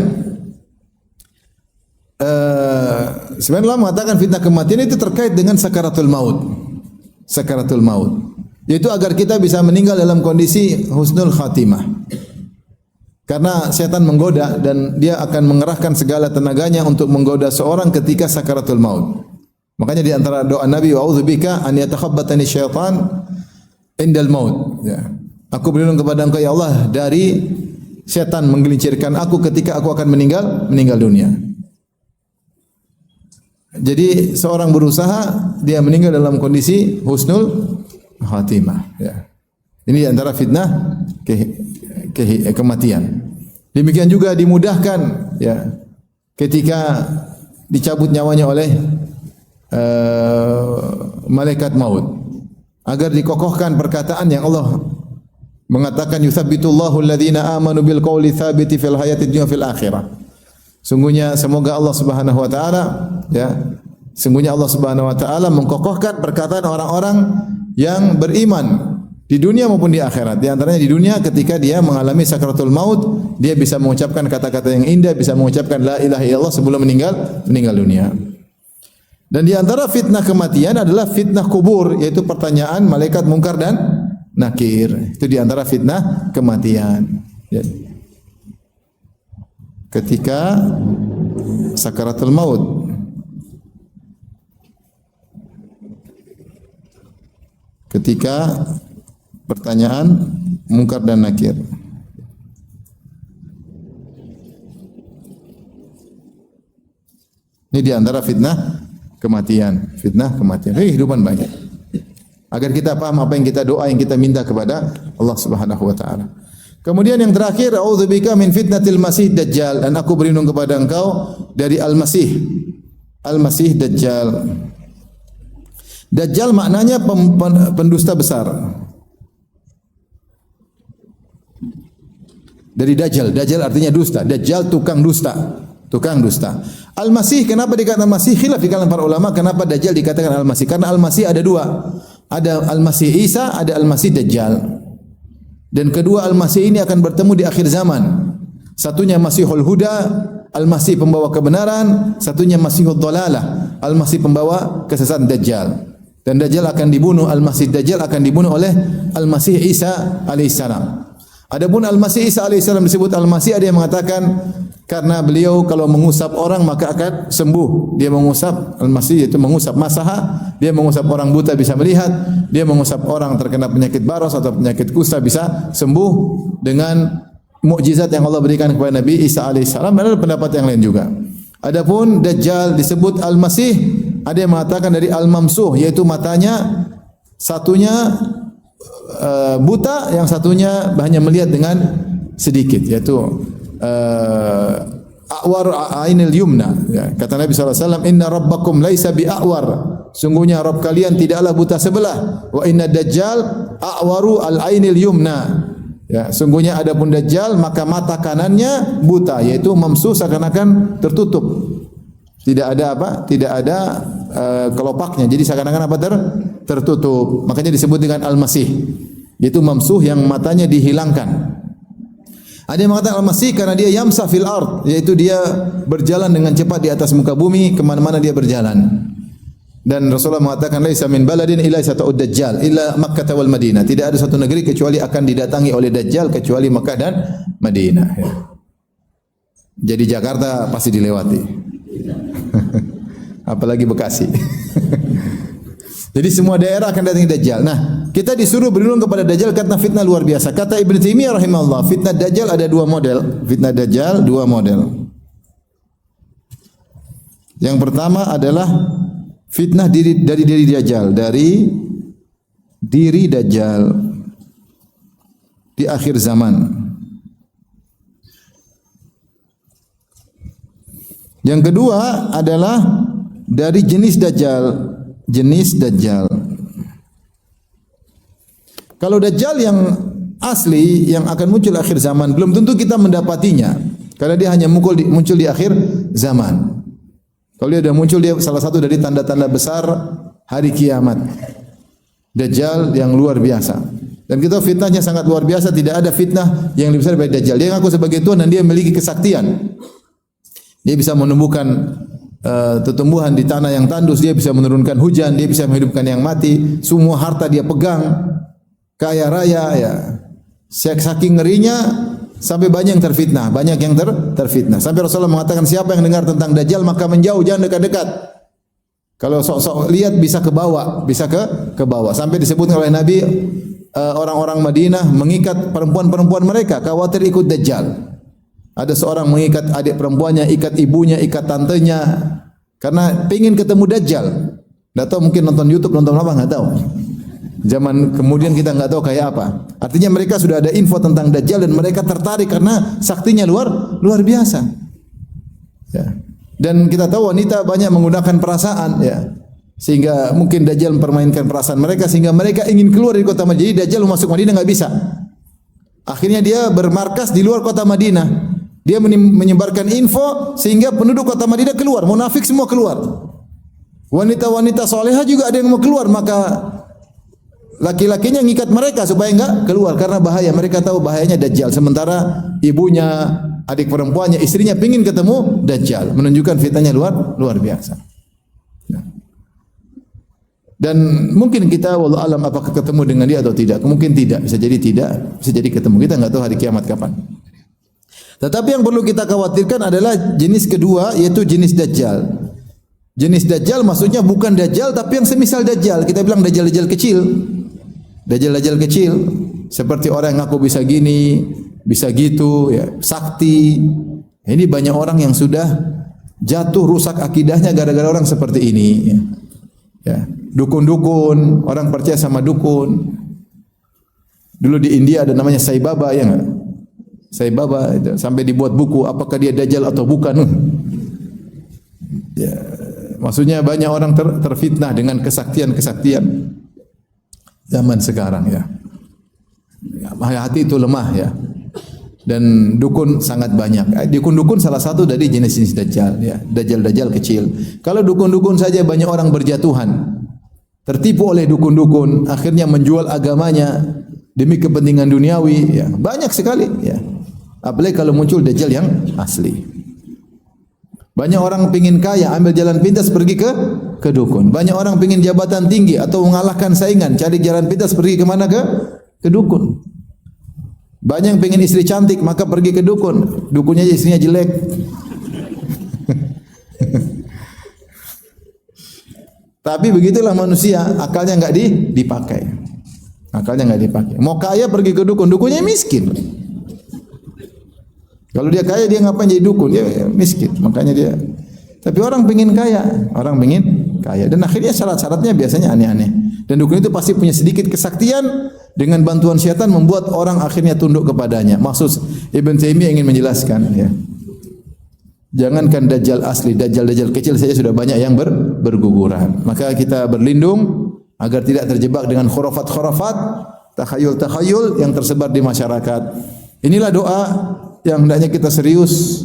Sebenarnya Allah mengatakan fitnah kematian itu terkait dengan sakaratul maut. Sakaratul maut. Yaitu agar kita bisa meninggal dalam kondisi husnul khatimah. Karena setan menggoda dan dia akan mengerahkan segala tenaganya untuk menggoda seorang ketika sakaratul maut. Makanya di antara doa Nabi, wa'udzubika an yatakhabbatani syaitan indal maut. Ya. Aku berlindung kepada Engkau ya Allah dari setan menggelincirkan aku ketika aku akan meninggal dunia. Jadi seorang berusaha dia meninggal dalam kondisi husnul khatimah. Ya. Ini antara fitnah kematian. Demikian juga dimudahkan ya ketika dicabut nyawanya oleh malaikat maut agar dikokohkan perkataan yang Allah mengatakan yutsabbitullahu alladhina amanu bil qawli tsabiti fil hayatid dunya fil akhirah. Sungguhnya semoga Allah Subhanahu wa taala ya, sungguhnya Allah Subhanahu wa taala mengkokohkan perkataan orang-orang yang beriman Di dunia maupun di akhirat. Di antaranya di dunia ketika dia mengalami sakaratul maut, dia bisa mengucapkan kata-kata yang indah, bisa mengucapkan la ilaha illallah sebelum meninggal dunia. Dan di antara fitnah kematian adalah fitnah kubur, yaitu pertanyaan malaikat mungkar dan nakir. Itu di antara fitnah kematian. Ya. Ketika sakaratul maut, ketika pertanyaan mungkar dan nakir. Ini di antara fitnah kematian. Kehidupan banyak. Agar kita paham apa yang kita doa, yang kita minta kepada Allah Subhanahu wa taala. Kemudian yang terakhir, a'udzubika min fitnatil masih dajjal, dan aku berlindung kepada engkau dari al-masih dajjal. Dajjal maknanya pendusta besar. Dari dajjal artinya dusta. Dajjal tukang dusta. Al-Masih, kenapa dikatakan Masih? Khilaf di kalangan para ulama kenapa Dajjal dikatakan Al-Masih. Karena Al-Masih ada dua. Ada Al-Masih Isa, ada Al-Masih Dajjal. Dan kedua Al-Masih ini akan bertemu di akhir zaman. Satunya Masihul Huda, Al-Masih pembawa kebenaran. Satunya Masihud Dhalalah, Al-Masih pembawa kesesatan, Dajjal. Dan Dajjal akan dibunuh, Al-Masih Dajjal akan dibunuh oleh Al-Masih Isa alaihissalam. Adapun Al-Masih Isa alaihissalam disebut Al-Masih, ada yang mengatakan karena beliau kalau mengusap orang maka akan sembuh. Dia mengusap, Al-Masih yaitu mengusap, masaha, dia mengusap orang buta bisa melihat, dia mengusap orang terkena penyakit baros atau penyakit kusta bisa sembuh dengan mukjizat yang Allah berikan kepada Nabi Isa alaihissalam. Ada pendapat yang lain juga. Adapun Dajjal disebut Al-Masih, ada yang mengatakan dari Al-Mamsuh, yaitu matanya satunya buta, yang satunya hanya melihat dengan sedikit, yaitu a'war ainil yumna. Ya, kata Nabi SAW, inna rabbakum laisa bi'a'war, sungguhnya Rabb kalian tidaklah buta sebelah. Wa inna dajjal a'waru al-ainil yumna. Ya, sungguhnya adapun Dajjal maka mata kanannya buta, yaitu mamsuh, seakan-akan tertutup. Tidak ada apa? Tidak ada kelopaknya. Jadi seakan-akan apa? Tertutup. Makanya disebut dengan Al-Masih. Yaitu mamsuh, yang matanya dihilangkan. Ada yang mengatakan Al-Masih karena dia yamsa fil ard, yaitu dia berjalan dengan cepat di atas muka bumi, kemana-mana dia berjalan. Dan Rasulullah mengatakan laisa min baladin illa sata'ud dajjal illa Makkah wal Madinah. Tidak ada satu negeri kecuali akan didatangi oleh Dajjal kecuali Makkah dan Madinah. Ya. Jadi Jakarta pasti dilewati. Apalagi Bekasi. Jadi semua daerah akan datangi Dajjal. Nah, kita disuruh berlindung kepada Dajjal karena fitnah luar biasa. Kata Ibnu Taimiyah rahimahullah, fitnah Dajjal ada dua model. Fitnah Dajjal dua model. Yang pertama adalah fitnah dari diri Dajjal, dari diri Dajjal di akhir zaman. Yang kedua adalah dari jenis Dajjal. Kalau Dajjal yang asli yang akan muncul akhir zaman belum tentu kita mendapatinya, karena dia hanya muncul di akhir zaman. Kalau dia sudah muncul, dia salah satu dari tanda-tanda besar hari kiamat. Dajjal yang luar biasa. Dan kita fitnahnya sangat luar biasa, tidak ada fitnah yang lebih besar dari Dajjal. Dia ngaku sebagai Tuhan dan dia memiliki kesaktian. Dia bisa menumbuhkan tumbuhan di tanah yang tandus, dia bisa menurunkan hujan, dia bisa menghidupkan yang mati, semua harta dia pegang, kaya raya ya. Saking ngerinya sampai banyak yang terfitnah, terfitnah. Sampai Rasulullah mengatakan siapa yang dengar tentang Dajjal maka menjauh, jangan dekat-dekat. Kalau sok-sok lihat bisa ke bawah, Sampai disebutkan oleh Nabi orang-orang Madinah mengikat perempuan-perempuan mereka khawatir ikut Dajjal. Ada seorang mengikat adik perempuannya, ikat ibunya, ikat tantenya karena ingin ketemu Dajjal. Enggak tahu, mungkin nonton YouTube, nonton apa enggak tahu. Zaman kemudian kita enggak tahu kayak apa. Artinya mereka sudah ada info tentang Dajjal dan mereka tertarik karena saktinya luar biasa. Ya. Dan kita tahu wanita banyak menggunakan perasaan ya. Sehingga mungkin Dajjal mempermainkan perasaan mereka sehingga mereka ingin keluar dari kota Madinah. Jadi Dajjal masuk Madinah enggak bisa. Akhirnya dia bermarkas di luar kota Madinah. Dia menyebarkan info sehingga penduduk kota Madinah keluar, munafik semua keluar. Wanita-wanita solehah juga ada yang mau keluar, maka Laki-lakinya ngikat mereka supaya enggak keluar karena bahaya. Mereka tahu bahayanya Dajjal. Sementara ibunya, adik perempuannya, istrinya pingin ketemu Dajjal. Menunjukkan fitnahnya luar biasa. Dan mungkin kita wallahu alam apakah ketemu dengan dia atau tidak. Mungkin tidak, bisa jadi tidak, bisa jadi ketemu. Kita enggak tahu hari kiamat kapan. Tetapi yang perlu kita khawatirkan adalah jenis kedua, yaitu jenis Dajjal. Jenis Dajjal maksudnya bukan Dajjal tapi yang semisal Dajjal. Kita bilang Dajjal-Dajjal kecil. Dajjal-dajjal kecil seperti orang yang ngaku bisa gini, bisa gitu, ya, sakti. Ini banyak orang yang sudah jatuh rusak akidahnya gara-gara orang seperti ini. Ya. Dukun-dukun, orang percaya sama dukun. Dulu di India ada namanya Sai Baba, ya enggak? Sai Baba itu sampai dibuat buku apakah dia Dajjal atau bukan. Ya, maksudnya banyak orang terfitnah dengan kesaktian-kesaktian zaman sekarang ya. Hati itu lemah ya. Dan dukun sangat banyak. Dukun-dukun salah satu dari jenis-jenis Dajjal ya. Dajjal-dajjal kecil. Kalau dukun-dukun saja banyak orang berjatuhan. Tertipu oleh dukun-dukun, akhirnya menjual agamanya demi kepentingan duniawi ya. Banyak sekali ya. Apalagi kalau muncul Dajjal yang asli. Banyak orang pingin kaya, ambil jalan pintas pergi ke dukun. Banyak orang pingin jabatan tinggi atau mengalahkan saingan, cari jalan pintas pergi ke mana ke dukun. Banyak yang pingin istri cantik, maka pergi ke dukun. Dukunnya istrinya jelek. Tapi begitulah manusia, akalnya enggak dipakai. Akalnya enggak dipakai. Mau kaya pergi ke dukun, dukunnya miskin. Kalau dia kaya dia ngapain jadi dukun? Dia miskin. Makanya dia. Tapi orang pengin kaya, dan akhirnya syarat-syaratnya biasanya aneh-aneh. Dan dukun itu pasti punya sedikit kesaktian, dengan bantuan syaitan membuat orang akhirnya tunduk kepadanya. Maksud Ibn Taimiyah ingin menjelaskan ya. Jangankan Dajjal asli, Dajjal kecil saja sudah banyak yang berguguran. Maka kita berlindung agar tidak terjebak dengan khurafat-khurafat, takhayul-takhayul yang tersebar di masyarakat. Inilah doa yang hendaknya kita serius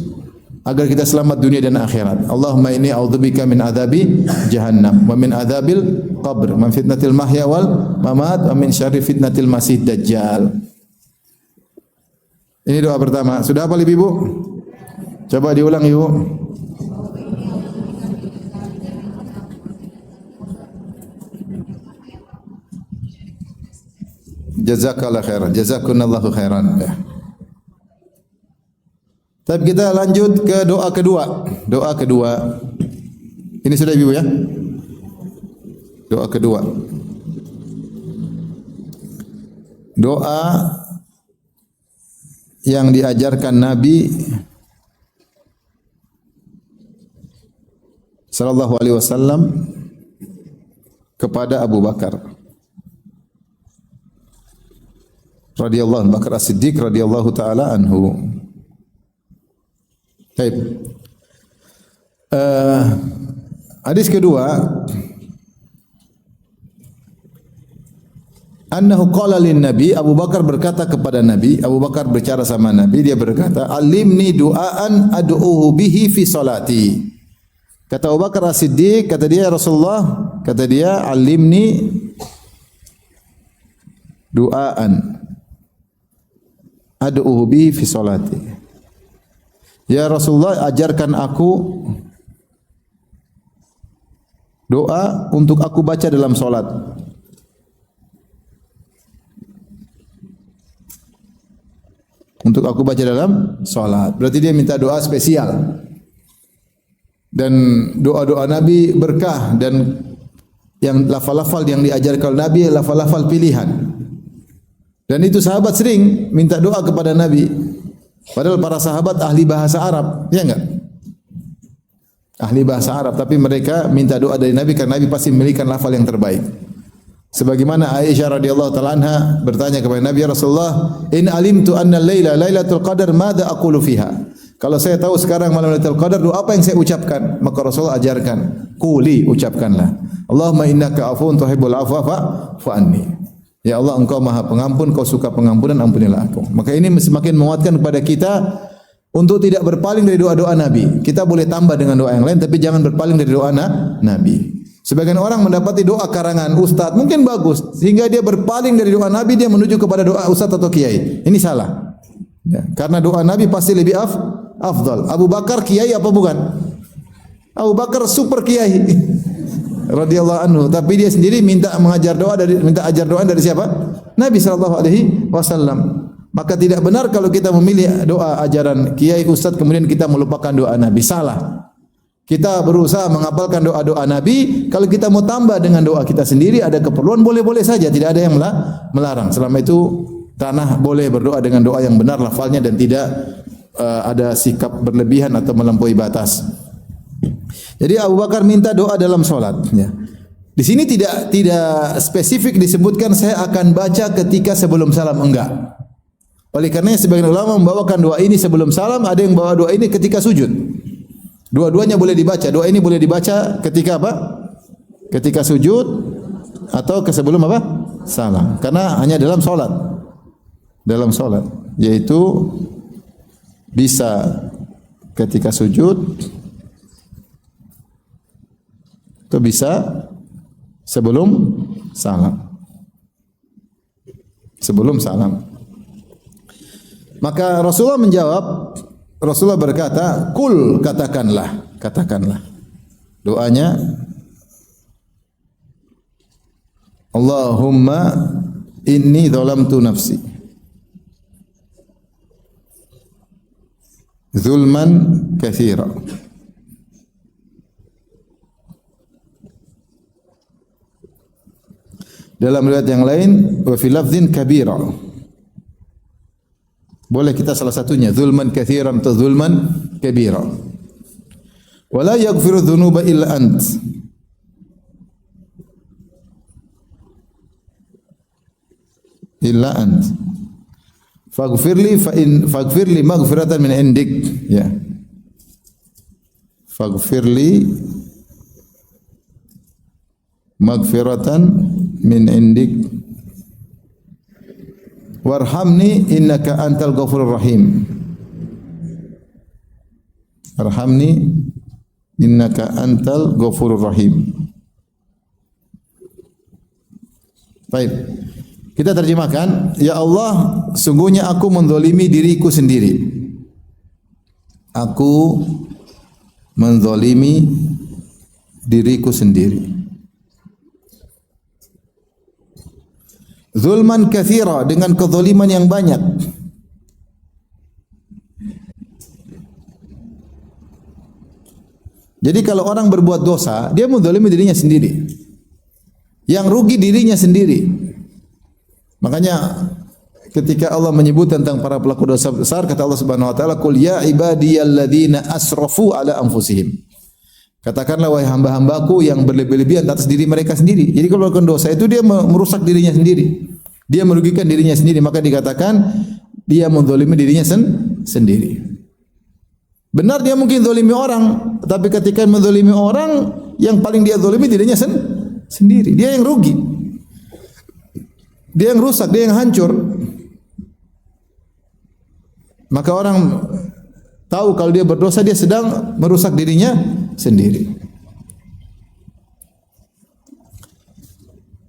agar kita selamat dunia dan akhirat. Allahumma inni a'udzubika min adzabi jahannam wa min adzabil qabr, min fitnatil mahya wal mamat wa min syarri fitnatil masih dajjal. Ini doa pertama. Sudah hafal Ibu? Coba diulang Ibu. Jazakallahu khairan. Jazakunallahu khairan. Tapi kita lanjut ke doa kedua. Doa kedua. Ini sudah Ibu ya? Doa kedua. Doa yang diajarkan Nabi sallallahu alaihi wasallam kepada Abu Bakar radhiyallahu anhu, Bakar As-Siddiq radhiyallahu taala anhu. Baik. Hadis kedua, annahu qala lin nabi, Abu Bakar berkata kepada Nabi, Abu Bakar bicara sama Nabi, dia berkata, "Alimni du'aan ad'uhu bihi fi salati." Kata Abu Bakar As-Siddiq, kata dia, Rasulullah, kata dia, "Alimni du'aan ad'uhu bihi fi salati." Ya Rasulullah, ajarkan aku doa untuk aku baca dalam solat. Untuk aku baca dalam solat. Berarti dia minta doa spesial. Dan doa-doa Nabi berkah, dan yang lafal-lafal yang diajarkan Nabi lafal-lafal pilihan. Dan itu sahabat sering minta doa kepada Nabi. Padahal para sahabat ahli bahasa Arab, ya enggak? Ahli bahasa Arab, tapi mereka minta doa dari Nabi karena Nabi pasti memiliki lafal yang terbaik. Sebagaimana Aisyah radhiyallahu taala anha bertanya kepada Nabi, "Ya Rasulullah, in alimtu anna al-laila lailatul qadar, madza aqulu fiha?" Kalau saya tahu sekarang malam Lailatul Qadar, doa apa yang saya ucapkan? Maka Rasulullah ajarkan, "Quli," ucapkanlah, "Allahumma innaka afuwun tuhibbul afwa fa'fu anni." Ya Allah, Engkau Maha Pengampun, Kau suka pengampunan, ampunilah aku. Maka ini semakin menguatkan kepada kita untuk tidak berpaling dari doa-doa Nabi. Kita boleh tambah dengan doa yang lain, tapi jangan berpaling dari doa Nabi. Sebagian orang mendapati doa karangan ustaz mungkin bagus sehingga dia berpaling dari doa Nabi, dia menuju kepada doa ustaz atau kiai. Ini salah. Ya, karena doa Nabi pasti lebih afdal. Abu Bakar kiai apa bukan? Abu Bakar super kiai radhiyallahu anhu, tapi dia sendiri minta ajar doa dari siapa? Nabi sallallahu alaihi wasallam. Maka tidak benar kalau kita memilih doa ajaran kiai ustaz kemudian kita melupakan doa Nabi. Salah. Kita berusaha menghafalkan doa-doa Nabi. Kalau kita mau tambah dengan doa kita sendiri, ada keperluan boleh-boleh saja, tidak ada yang melarang. Selama itu tanah boleh berdoa dengan doa yang benar lafalnya dan tidak ada sikap berlebihan atau melampaui batas. Jadi Abu Bakar minta doa dalam salat. Ya. Di sini tidak spesifik disebutkan saya akan baca ketika sebelum salam, enggak. Oleh karena sebagian ulama membawakan doa ini sebelum salam, ada yang bawa doa ini ketika sujud. Dua-duanya boleh dibaca. Doa ini boleh dibaca ketika apa? Ketika sujud atau sebelum apa? Salam. Karena hanya dalam salat. Dalam salat, yaitu bisa ketika sujud atau bisa sebelum salam. Sebelum salam. Maka Rasulullah berkata, "Kul," katakanlah. Doanya, Allahumma inni zalamtu nafsi zulman katsira. Dalam riwayat yang lain, wa fi lafdzin kabira. Boleh kita salah satunya, zulman katsiran atau zulman kabira. Wala yaghfiru dzunuba illa ant. Illa ant. Faghfirli maghfiratan min indik. Ya. Faghfirli maghfiratan min indik. Warhamni innaka antal ghafurur rahim. Warhamni innaka antal ghafurur rahim. Baik. Kita terjemahkan, ya Allah, sungguhnya aku menzalimi diriku sendiri. Aku menzalimi diriku sendiri. Zulman katsira, dengan kezaliman yang banyak. Jadi kalau orang berbuat dosa, dia menzalimi dirinya sendiri. Yang rugi dirinya sendiri. Makanya ketika Allah menyebut tentang para pelaku dosa besar, kata Allah Subhanahu wa taala, "Qul ya ibadiyalladzina asrafu ala anfusihim." Katakanlah wahai hamba-hambaku yang berlebih-lebihan atas diri mereka sendiri. Jadi kalau melakukan dosa itu dia merusak dirinya sendiri. Dia merugikan dirinya sendiri, maka dikatakan dia menzalimi dirinya sendiri. Benar dia mungkin zalimi orang, tapi ketika menzalimi orang, yang paling dia zalimi dirinya sendiri. Dia yang rugi. Dia yang rusak, dia yang hancur. Maka orang tahu kalau dia berdosa dia sedang merusak dirinya sendiri.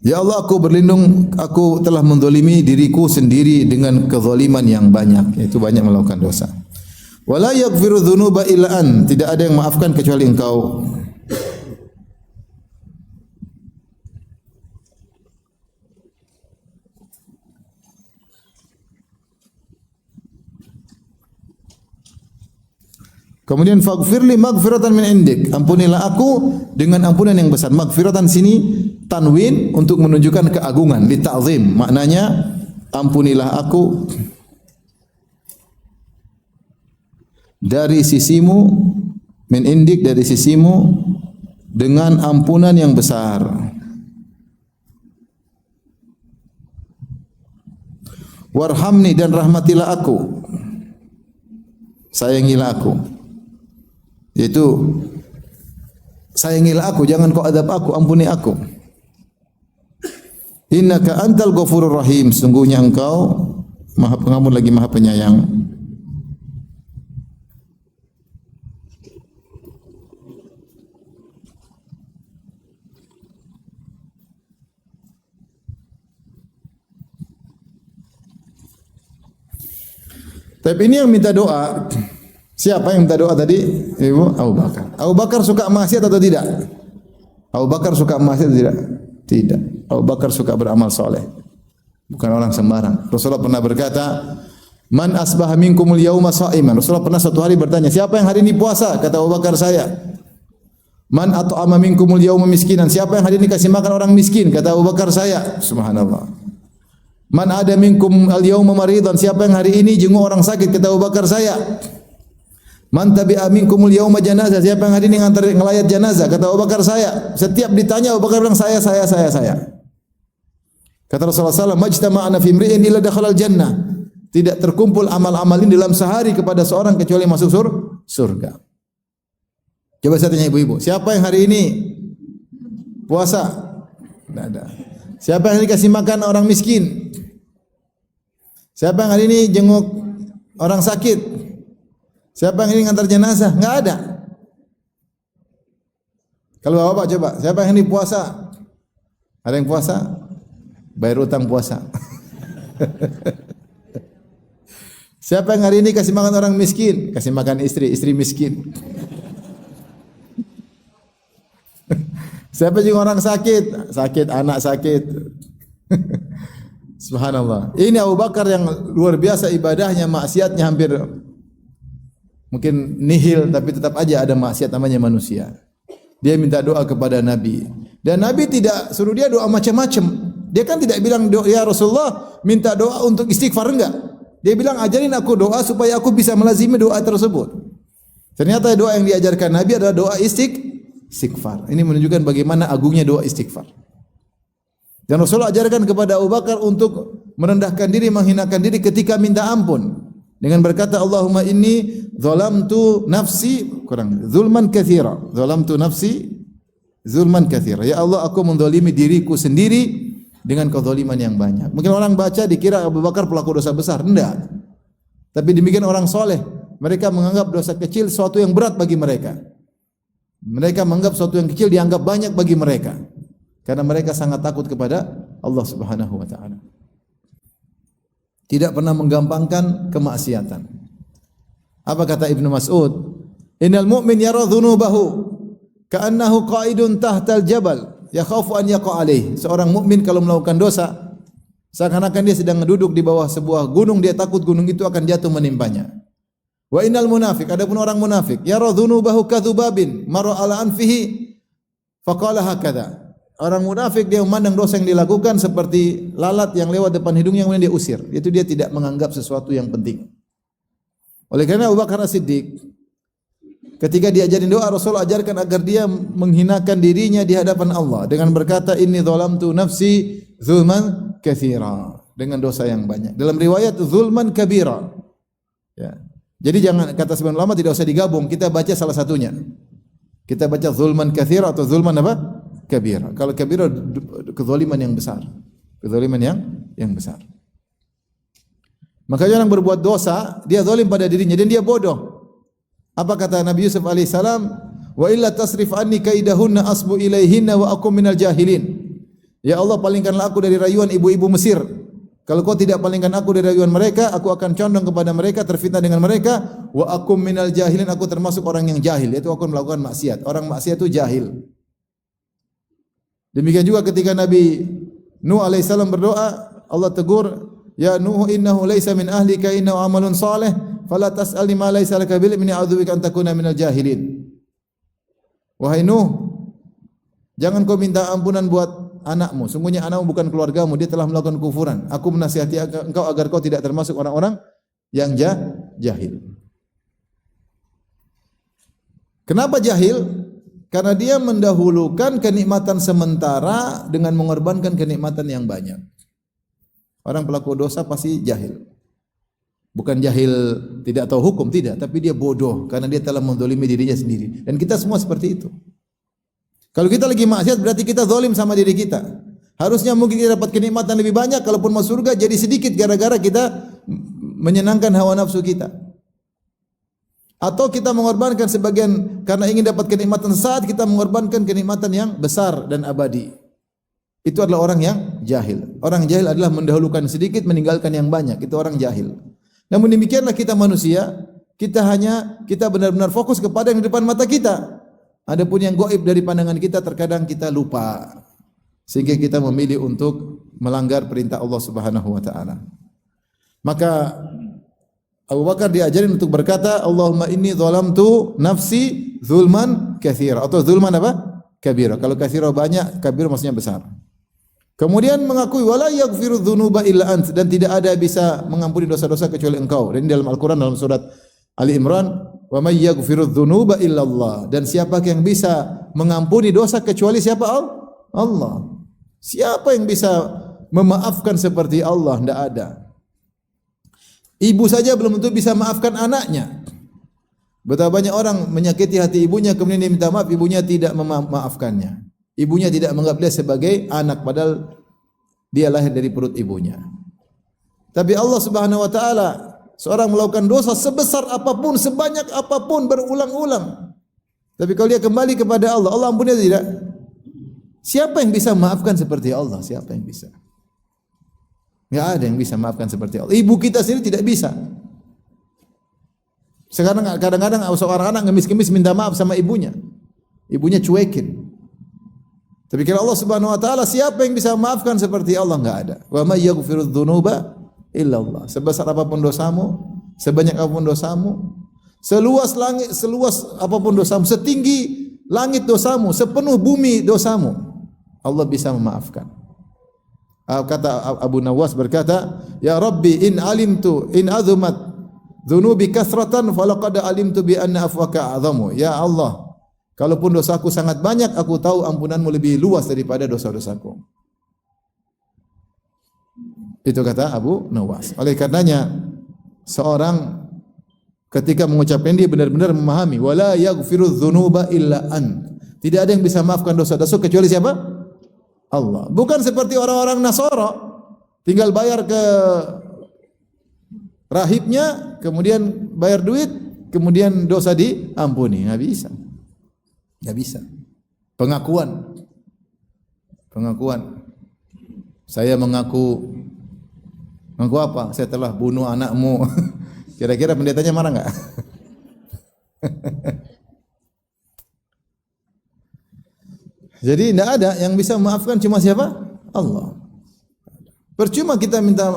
Ya Allah, aku berlindung, aku telah menzalimi diriku sendiri dengan kezaliman yang banyak, yaitu banyak melakukan dosa. Wala yaghfiru dzunuba illa an, tidak ada yang maafkan kecuali Engkau. Kemudian faghfirli maghfiratan min indik, ampunilah aku dengan ampunan yang besar. Maghfiratan sini tanwin untuk menunjukkan keagungan, li ta'zim. Maknanya ampunilah aku dari sisimu, min indik, dari sisimu dengan ampunan yang besar. Warhamni, dan rahmatilah aku, sayangilah aku. Yaitu sayangilah aku, jangan kau adab aku, ampuni aku. Innaka antal ghafurur rahim, sungguhnya Engkau Maha Pengampun lagi Maha Penyayang. Tapi ini yang minta doa. Siapa yang minta doa tadi? Ibu Abu Bakar. Abu Bakar suka maksiat atau tidak? Abu Bakar suka maksiat atau tidak? Tidak. Abu Bakar suka beramal soleh. Bukan orang sembarang. Rasulullah pernah berkata, "Man asbaha minkumul yauma sha'iman." Rasulullah pernah suatu hari bertanya, siapa yang hari ini puasa? Kata Abu Bakar, saya. "Man at'ama minkumul yauma miskinan." Siapa yang hari ini kasih makan orang miskin? Kata Abu Bakar, saya. Subhanallah. "Man ada minkum al-yauma maridan." Siapa yang hari ini jenguk orang sakit? Kata Abu Bakar, saya. "Man tabi'a minkumul yauma janazah." Siapa yang hari ini ngelayat jenazah? Kata Abu Bakar, saya. Setiap ditanya Abu Bakar bilang saya. Kata Rasulullah SAW, "Majtama'ana fi imri'in illa dakhalal jannah." Tidak terkumpul amal-amal ini dalam sehari kepada seorang kecuali masuk surga. Coba saya tanya ibu-ibu, siapa yang hari ini puasa? Tidak ada. Siapa yang hari ini kasih makan orang miskin? Siapa yang hari ini jenguk orang sakit? Siapa yang ini ngantar jenazah? Enggak ada. Kalau bapak coba, siapa yang ini puasa? Ada yang puasa? Bayar utang puasa. Siapa yang hari ini kasih makan orang miskin? Kasih makan istri miskin. Siapa juga orang sakit? Sakit, anak sakit. Subhanallah. Ini Abu Bakar yang luar biasa ibadahnya, maksiatnya hampir mungkin nihil, tapi tetap aja ada maksiat, namanya manusia. Dia minta doa kepada Nabi. Dan Nabi tidak suruh dia doa macam-macam. Dia kan tidak bilang, ya Rasulullah minta doa untuk istighfar, enggak. Dia bilang, ajarin aku doa supaya aku bisa melazimi doa tersebut. Ternyata doa yang diajarkan Nabi adalah doa istighfar. Ini menunjukkan bagaimana agungnya doa istighfar. Dan Rasulullah ajarkan kepada Abu Bakar untuk merendahkan diri, menghinakan diri ketika minta ampun. Dengan berkata, Allahumma inni zalamtu nafsi zulman katsira. Zalamtu nafsi zulman katsira. Ya Allah, aku menzalimi diriku sendiri dengan kezaliman yang banyak. Mungkin orang baca dikira Abu Bakar pelaku dosa besar. Tidak. Tapi demikian orang soleh. Mereka menganggap dosa kecil sesuatu yang berat bagi mereka. Mereka menganggap sesuatu yang kecil dianggap banyak bagi mereka. Karena mereka sangat takut kepada Allah Subhanahu wa taala. Tidak pernah menggampangkan kemaksiatan. Apa kata Ibnu Mas'ud? Innal mu'min yara dhunubahu ka'annahu qa'idun tahtal jabal. Ya khaufu an yaqa alaih. Seorang mukmin kalau melakukan dosa, seakan-akan dia sedang duduk di bawah sebuah gunung, dia takut gunung itu akan jatuh menimpanya. Wa innal munafiq, adapun orang munafik, yara dhunubahu kadzubabin marra ala anfihi faqala hakadha. Orang munafik dia memandang dosa yang dilakukan seperti lalat yang lewat depan hidungnya kemudian dia usir. Itu dia tidak menganggap sesuatu yang penting. Oleh karena Abu Bakar As-Siddiq ketika diajarin doa, Rasul ajarkan agar dia menghinakan dirinya di hadapan Allah dengan berkata, inni zalamtu nafsi zulman katsira, dengan dosa yang banyak. Dalam riwayat zulman kabira. Ya. Jadi jangan, kata sebagian ulama, tidak usah digabung, kita baca salah satunya. Kita baca zulman katsira atau zulman apa? Kabira. Kalau kabira kezaliman yang besar. Kezaliman yang besar. Maka orang berbuat dosa, dia zalim pada dirinya dan dia bodoh. Apa kata Nabi Yusuf alaihissalam? Wa illa tasrif anni kaidahunna asbu ilaihinna wa akum minal jahilin. Ya Allah, palingkanlah aku dari rayuan ibu-ibu Mesir. Kalau kau tidak palingkan aku dari rayuan mereka, aku akan condong kepada mereka, terfitnah dengan mereka. Wa akum minal jahilin, aku termasuk orang yang jahil, yaitu aku melakukan maksiat. Orang maksiat itu jahil. Demikian juga ketika Nabi Nuh alaihissalam berdoa, Allah tegur, ya Nuh innahu laisa min ahlika innahu amalun salih. Fala tas'alni ma laysa laka bil ilmi a'udzubika an takuna minal jahilin. Wahai Nuh, jangan kau minta ampunan buat anakmu. Sungguhnya anakmu bukan keluargamu, dia telah melakukan kufuran. Aku menasihati engkau agar kau tidak termasuk orang-orang yang jahil. Kenapa jahil? Karena dia mendahulukan kenikmatan sementara dengan mengorbankan kenikmatan yang banyak. Orang pelaku dosa pasti jahil. Bukan jahil tidak tahu hukum, tidak, tapi dia bodoh karena dia telah menzalimi dirinya sendiri. Dan kita semua seperti itu. Kalau kita lagi maksiat berarti kita zalim sama diri kita. Harusnya mungkin kita dapat kenikmatan lebih banyak, kalaupun masuk surga jadi sedikit gara-gara kita menyenangkan hawa nafsu kita. Atau kita mengorbankan sebagian karena ingin dapat kenikmatan saat, kita mengorbankan kenikmatan yang besar dan abadi. Itu adalah orang yang jahil. Orang jahil adalah mendahulukan sedikit meninggalkan yang banyak. Itu orang jahil. Namun demikianlah kita manusia, kita benar-benar fokus kepada yang di depan mata kita. Adapun yang gaib dari pandangan kita terkadang kita lupa. Sehingga kita memilih untuk melanggar perintah Allah Subhanahu wa taala. Maka Abu Bakar diajarin untuk berkata, Allahumma inni zalamtu nafsi zulman katsira, atau zulman apa? Kabira. Kalau katsira banyak, kabir maksudnya besar. Kemudian mengakui wala yaghfiru dzunuba illa ant, dan tidak ada bisa mengampuni dosa-dosa kecuali Engkau. Dan dalam Al-Qur'an dalam surat Ali Imran, wa may yaghfiru dzunuba illa Allah, dan siapa yang bisa mengampuni dosa kecuali siapa? Allah. Siapa yang bisa memaafkan seperti Allah? Tidak ada. Ibu saja belum tentu bisa maafkan anaknya. Betapa banyak orang menyakiti hati ibunya, kemudian dia minta maaf, ibunya tidak memaafkannya. Ibunya tidak menganggap dia sebagai anak, padahal dia lahir dari perut ibunya. Tapi Allah Subhanahu wa taala, seorang melakukan dosa sebesar apapun, sebanyak apapun, berulang-ulang, tapi kalau dia kembali kepada Allah, Allah ampuni atau tidak? Siapa yang bisa memaafkan seperti Allah? Siapa yang bisa? Tidak ada yang bisa memaafkan seperti Allah. Ibu kita sendiri tidak bisa. Sekarang kadang-kadang seorang anak ngemis-ngemis minta maaf sama ibunya. Ibunya cuekin. Tapi kalau Allah Subhanahu wa taala, siapa yang bisa memaafkan seperti Allah? Enggak ada. Wa may yaghfiru dzunuba illa Allah. Sebesar apapun dosamu, sebanyak apapun dosamu, seluas langit, seluas apapun dosamu, setinggi langit dosamu, sepenuh bumi dosamu, Allah bisa memaafkan. Kata Abu Nawas berkata, Ya Rabbi in alimtu in azumat dzunubi kasratan falaqad alimtu bi anna afwaka azamu. Ya Allah, kalaupun dosaku sangat banyak, aku tahu ampunanmu lebih luas daripada dosa-dosaku. Itu kata Abu Nawas. Oleh karenanya, seorang ketika mengucapkan dia benar-benar memahami, wala yaghfiru dzunuba illa an. Tidak ada yang bisa maafkan dosa-dosa kecuali siapa? Allah. Bukan seperti orang-orang Nasara, tinggal bayar ke rahibnya, kemudian bayar duit, kemudian dosa diampuni. Enggak bisa. Enggak bisa. Pengakuan. Saya mengaku apa? Saya telah bunuh anakmu. Kira-kira pendetanya marah enggak? Jadi tidak ada yang bisa memaafkan, cuma siapa? Allah. Percuma kita minta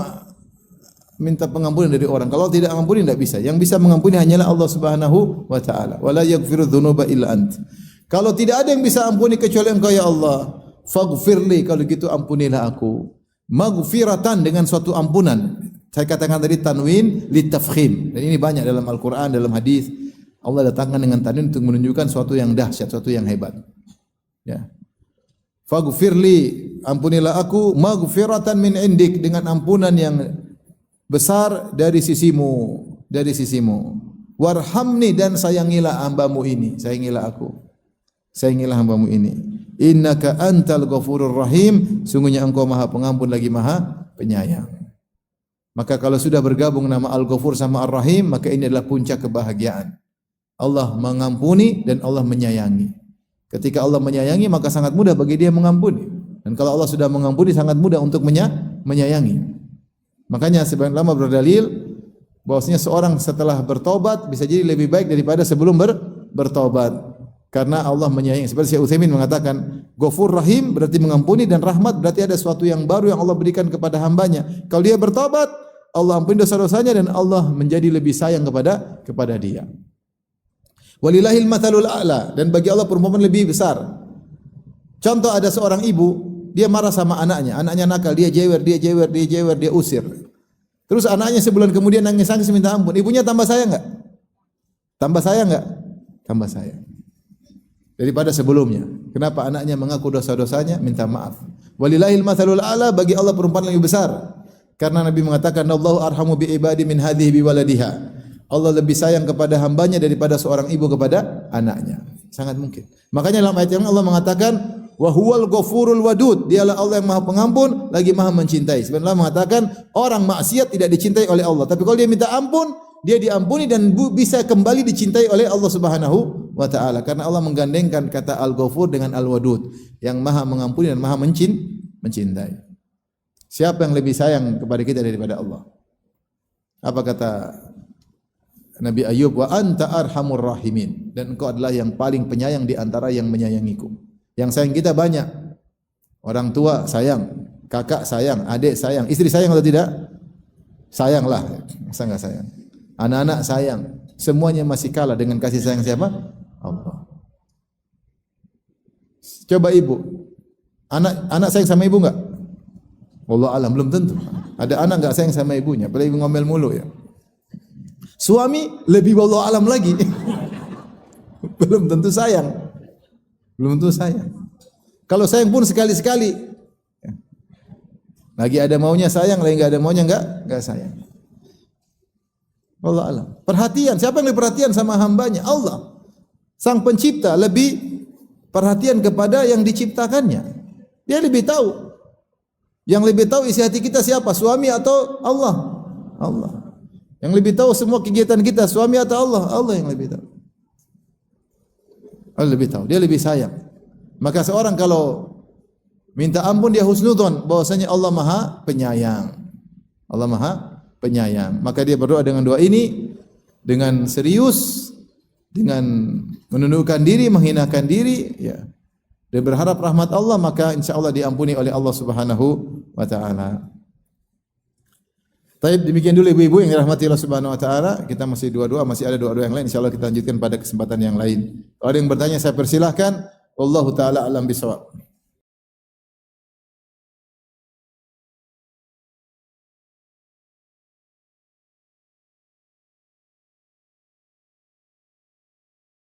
pengampunan dari orang. Kalau tidak mengampuni tidak bisa. Yang bisa mengampuni hanyalah Allah Subhanahu wa taala. Wala yaghfiru dzunuba illa ant. Kalau tidak ada yang bisa ampuni kecuali Engkau ya Allah, faghfirli, kalau gitu ampunilah aku. Maghfiratan, dengan suatu ampunan. Saya katakan tadi tanwin litafkhim. Dan ini banyak dalam Al-Qur'an, dalam hadis. Allah datangkan dengan tanwin untuk menunjukkan suatu yang dahsyat, suatu yang hebat. Ya. Faghfirli, ampunilah aku, maghfiratan min indik, dengan ampunan yang besar dari sisimu, Warhamni, dan sayangilah hambamu ini, sayangilah hambamu ini. Innaka antal ghafurur rahim, sungguhnya Engkau Maha Pengampun lagi Maha Penyayang. Maka kalau sudah bergabung nama Al-Ghafur sama Ar-Rahim, maka ini adalah puncak kebahagiaan. Allah mengampuni dan Allah menyayangi. Ketika Allah menyayangi, maka sangat mudah bagi dia mengampuni. Dan kalau Allah sudah mengampuni, sangat mudah untuk menyayangi. Makanya sebagian ulama berdalil bahwasanya seorang setelah bertobat bisa jadi lebih baik daripada sebelum bertobat. Karena Allah menyayangi. Seperti Syekh Utsaimin mengatakan, Ghafur Rahim berarti mengampuni, dan rahmat berarti ada sesuatu yang baru yang Allah berikan kepada hambanya. Kalau dia bertobat, Allah ampuni dosa-dosanya dan Allah menjadi lebih sayang kepada dia. Walillahil mathalul a'la, dan bagi Allah perumpamaan lebih besar. Contoh, ada seorang ibu, dia marah sama anaknya nakal, dia jewer, dia usir. Terus anaknya sebulan kemudian nangis-nangis minta ampun. Ibunya tambah sayang enggak? Tambah sayang daripada sebelumnya. Kenapa? Anaknya mengaku dosa-dosanya, minta maaf. Walillahil mathalul a'la, bagi Allah perumpamaan lebih besar. Karena Nabi mengatakan, Allahu arhamu bi ibadi min hadhihi bi waladiha. Allah lebih sayang kepada hambanya daripada seorang ibu kepada anaknya. Sangat mungkin. Makanya dalam ayat yang Allah mengatakan, wa huwal ghafurul wadud, dialah Allah yang Maha Pengampun lagi Maha Mencintai. Sebenarnya Allah mengatakan orang maksiat tidak dicintai oleh Allah, tapi kalau dia minta ampun, dia diampuni dan bisa kembali dicintai oleh Allah Subhanahu wa taala. Karena Allah menggandengkan kata Al-Ghafur dengan Al-Wadud, yang Maha mengampuni dan Maha mencintai. Siapa yang lebih sayang kepada kita daripada Allah? Apa kata Nabi Ayub? Wa anta arhamur rahimin. Dan engkau adalah yang paling penyayang di antara yang menyayangiku. Yang sayang kita banyak. Orang tua sayang, kakak sayang, adik sayang, istri sayang atau tidak? Sayanglah. Masa enggak sayang? Anak-anak sayang. Semuanya masih kalah dengan kasih sayang siapa? Allah. Coba ibu. Anak sayang sama ibu enggak? Wallahu alam, belum tentu. Ada anak enggak sayang sama ibunya, apalagi ibu ngomel mulu ya. Suami lebih wallahu alam lagi. Belum tentu sayang. Belum tentu sayang. Kalau sayang pun sekali-sekali. Lagi ada maunya sayang, lagi enggak ada maunya enggak sayang. Wallahu alam. Perhatian, siapa yang lebih perhatian sama hambanya? Allah. Sang pencipta lebih perhatian kepada yang diciptakannya. Dia lebih tahu. Yang lebih tahu isi hati kita siapa? Suami atau Allah? Allah. Yang lebih tahu semua kegiatan kita, suami atau Allah? Allah yang lebih tahu. Allah lebih tahu. Dia lebih sayang. Maka seorang kalau minta ampun dia husnudzon bahwasanya Allah Maha Penyayang. Allah Maha Penyayang. Maka dia berdoa dengan doa ini dengan serius, dengan menundukkan diri, menghinakan diri, ya. Dan berharap rahmat Allah, maka insyaallah diampuni oleh Allah Subhanahu wa taala. Baik, demikian dulu ibu-ibu yang dirahmati Allah Subhanahu wa taala. Kita masih masih ada doa-doa yang lain, insyaallah kita lanjutkan pada kesempatan yang lain. Kalau ada yang bertanya saya persilahkan. Wallahu taala alam bisawab.